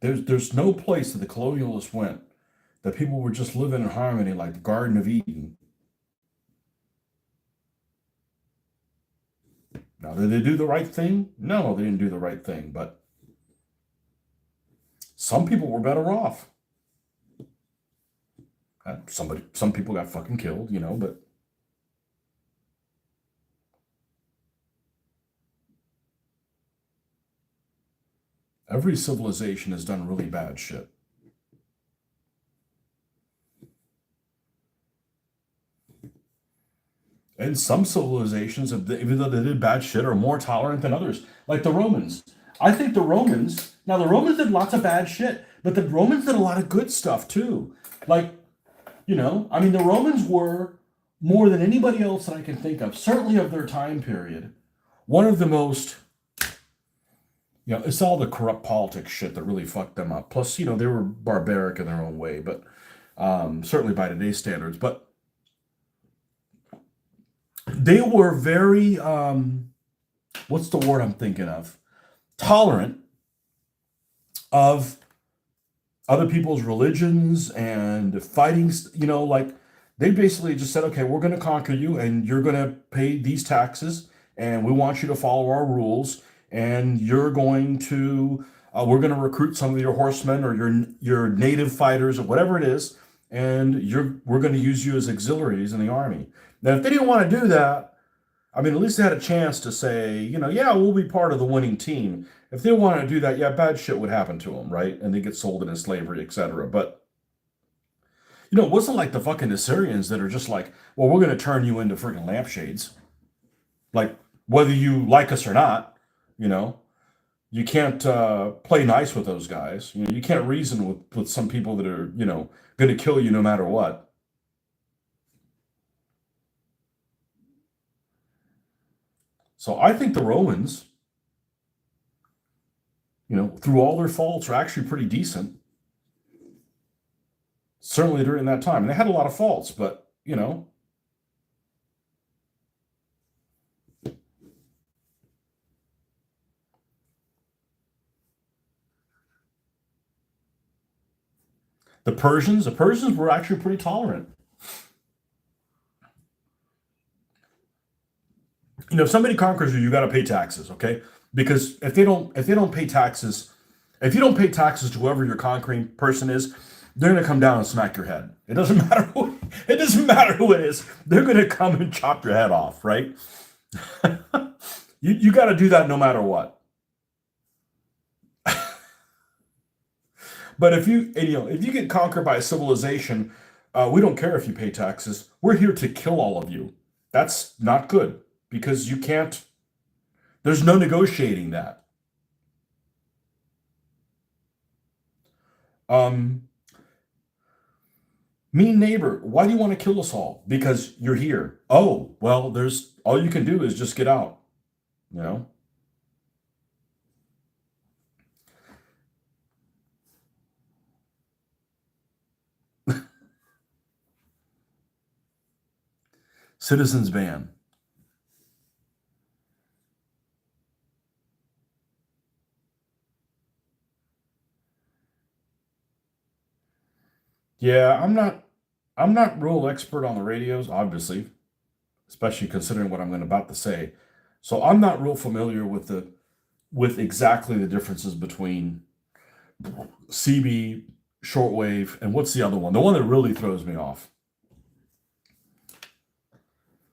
there's no place that the colonialists went that people were just living in harmony like the Garden of Eden. Now, did they do the right thing? No, they didn't do the right thing, but some people were better off. Some people got fucking killed, but every civilization has done really bad shit. And some civilizations, even though they did bad shit, are more tolerant than others. Like the Romans. I think the Romans did lots of bad shit, but the Romans did a lot of good stuff too. Like, I mean, the Romans were, more than anybody else that I can think of, certainly of their time period, one of the most, it's all the corrupt politics shit that really fucked them up. Plus, they were barbaric in their own way, but certainly by today's standards. But they were very, what's the word I'm thinking of? Tolerant of other people's religions and fighting, like they basically just said, okay, we're going to conquer you and you're going to pay these taxes and we want you to follow our rules and we're going to recruit some of your horsemen or your native fighters or whatever it is, and we're going to use you as auxiliaries in the army. Now, if they didn't want to do that, I mean, at least they had a chance to say, yeah, we'll be part of the winning team. If they wanted to do that, yeah, bad shit would happen to them, right? And they get sold into slavery, etc. But, it wasn't like the fucking Assyrians that are just like, well, we're going to turn you into freaking lampshades. Like, whether you like us or not, you know, you can't play nice with those guys. You can't reason with some people that are, going to kill you no matter what. So I think the Romans, through all their faults, are actually pretty decent. Certainly during that time. And they had a lot of faults, but, the Persians were actually pretty tolerant. If somebody conquers you, you got to pay taxes, okay? Because if they don't pay taxes, if you don't pay taxes to whoever your conquering person is, they're gonna come down and smack your head. It doesn't matter who it is. They're gonna come and chop your head off, right? You got to do that no matter what. But if you get conquered by a civilization, we don't care if you pay taxes. We're here to kill all of you. That's not good because you can't. There's no negotiating that. Um, Mean neighbor, why do you want to kill us all? Because you're here. Oh, well, there's all you can do is just get out. You know, citizens ban. Yeah, I'm not real expert on the radios, obviously, especially considering what I'm about to say. So I'm not real familiar with with exactly the differences between CB, shortwave, and what's the other one? The one that really throws me off.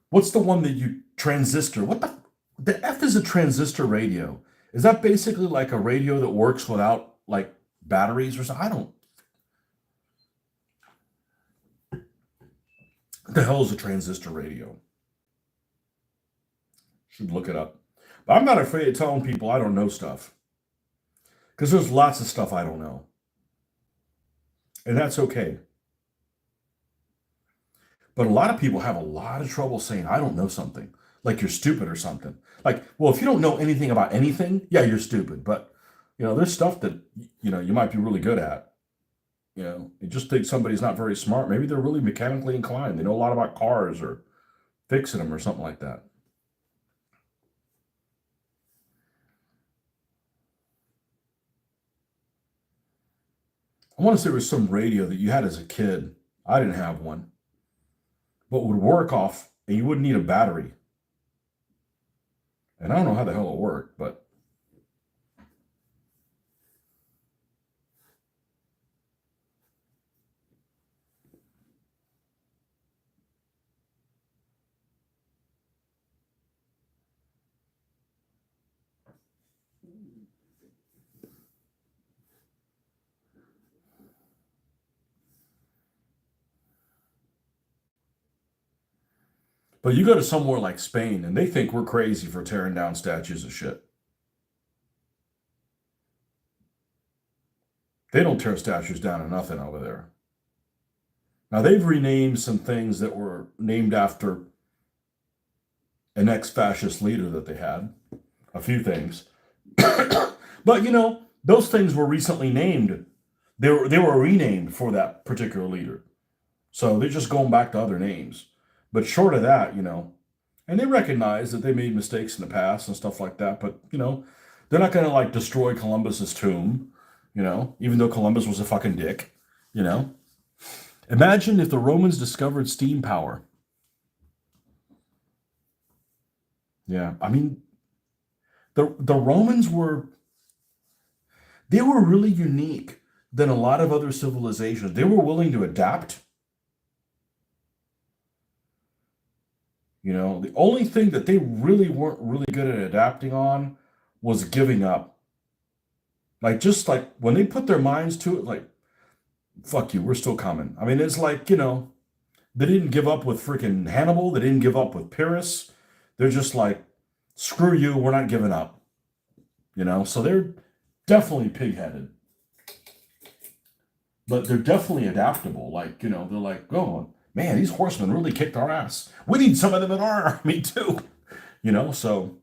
What's the one that you transistor? What the F is a transistor radio? Is that basically like a radio that works without like batteries or something? I don't. What the hell is a transistor radio? Should look it up. But I'm not afraid of telling people I don't know stuff because there's lots of stuff I don't know, and that's okay. But a lot of people have a lot of trouble saying I don't know something, like you're stupid or something. Like, well, if you don't know anything about anything, yeah, you're stupid. But there's stuff that you might be really good at. You just think somebody's not very smart. Maybe they're really mechanically inclined. They know a lot about cars or fixing them or something like that. I want to say there was some radio that you had as a kid. I didn't have one, but would work off, and you wouldn't need a battery. And I don't know how the hell it worked, but you go to somewhere like Spain, and they think we're crazy for tearing down statues of shit. They don't tear statues down or nothing over there. Now they've renamed some things that were named after an ex-fascist leader that they had. A few things, but those things were recently named. They were renamed for that particular leader. So they're just going back to other names. But short of that, and they recognize that they made mistakes in the past and stuff like that. But they're not going to like destroy Columbus's tomb. Even though Columbus was a fucking dick. You know, Imagine if the Romans discovered steam power. Yeah, I mean, the Romans were really unique than a lot of other civilizations. They were willing to adapt. The only thing that they really weren't really good at adapting on was giving up. Like just like when they put their minds to it, like fuck you, we're still coming. I mean, it's like they didn't give up with freaking Hannibal. They didn't give up with Pyrrhus. They're just like, screw you, we're not giving up. So they're definitely pig-headed, but they're definitely adaptable. Like they're like, oh man, these horsemen really kicked our ass. We need some of them in our army too. So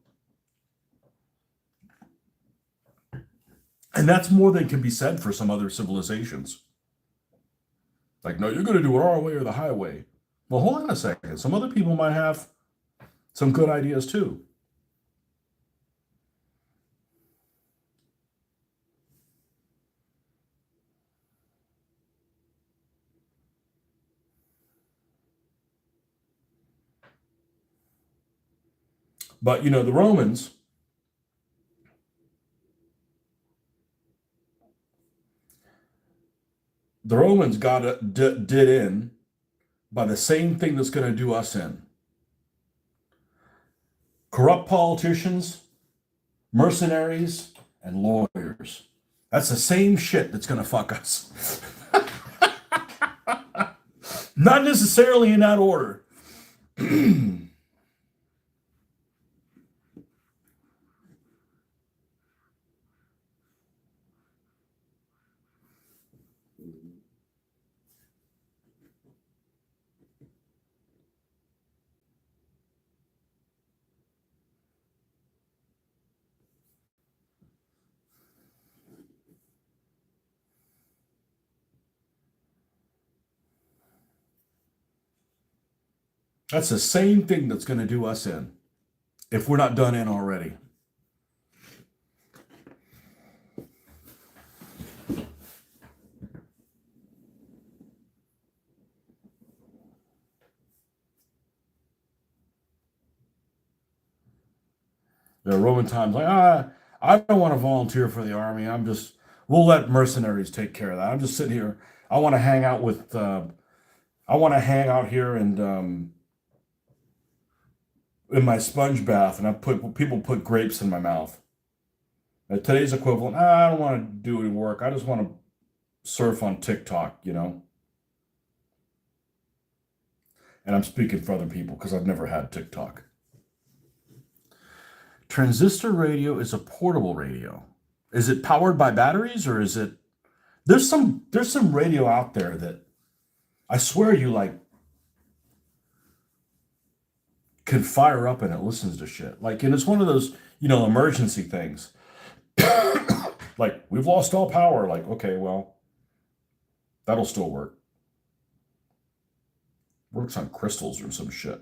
and that's more than can be said for some other civilizations. Like, no, you're going to do it our way or the highway. Well, hold on a second. Some other people might have some good ideas too. But the Romans did in by the same thing that's going to do us in. Corrupt politicians, mercenaries, and lawyers. That's the same shit that's going to fuck us. Not necessarily in that order. That's the same thing that's going to do us in if we're not done in already. The Roman times, like, I don't want to volunteer for the army. We'll let mercenaries take care of that. I'm just sitting here. I want to hang out with, I want to hang out here and, in my sponge bath, and people put grapes in my mouth. Today's equivalent, I don't want to do any work. I just want to surf on TikTok, And I'm speaking for other people because I've never had TikTok. Transistor radio is a portable radio. Is it powered by batteries, or is it? There's some radio out there that I swear you can fire up and it listens to shit. And it's one of those, emergency things. Like, we've lost all power. Like, okay, well, that'll still work. Works on crystals or some shit.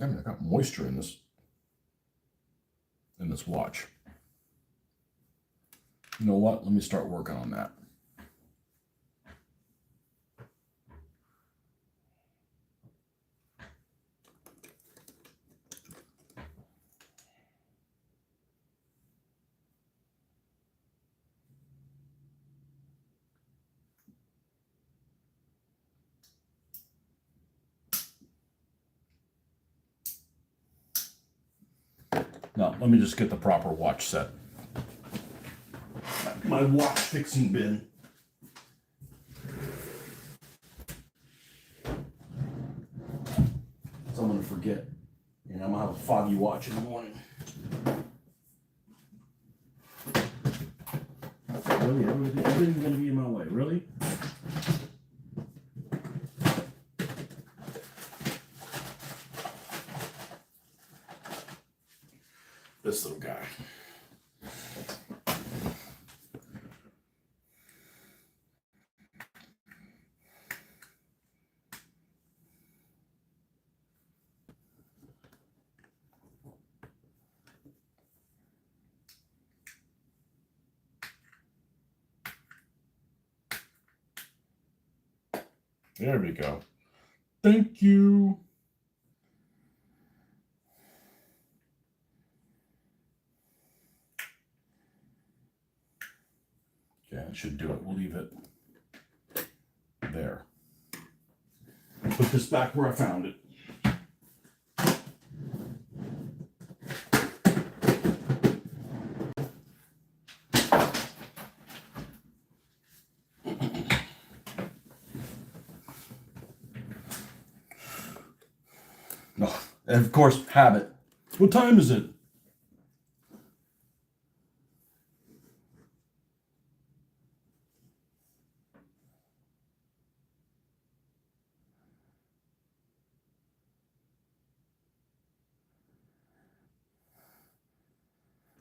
Damn, I got moisture in this watch. You know what? Let me start working on that. Now, let me just get the proper watch set. My watch fixing bin. So I'm going to forget. I'm going to have a foggy watch in the morning. Really? Everything's going to be in my way. Really? This little guy. There we go. Thank you. Yeah, that should do it. We'll leave it there. Put this back where I found it. Oh, and of course, habit. What time is it?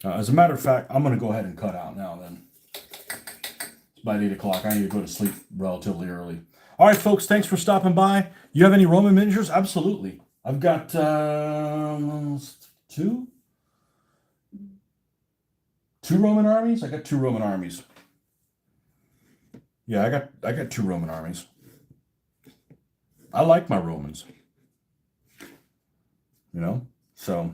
As a matter of fact, I'm going to go ahead and cut out now then. It's about 8 o'clock. I need to go to sleep relatively early. All right, folks, thanks for stopping by. You have any Roman miniatures? Absolutely. I've got two Roman armies. I got 2 Roman armies. Yeah, I got 2 Roman armies. I like my Romans. So,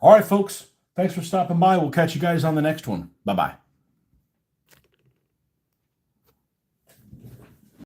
all right, folks. Thanks for stopping by. We'll catch you guys on the next one. Bye-bye.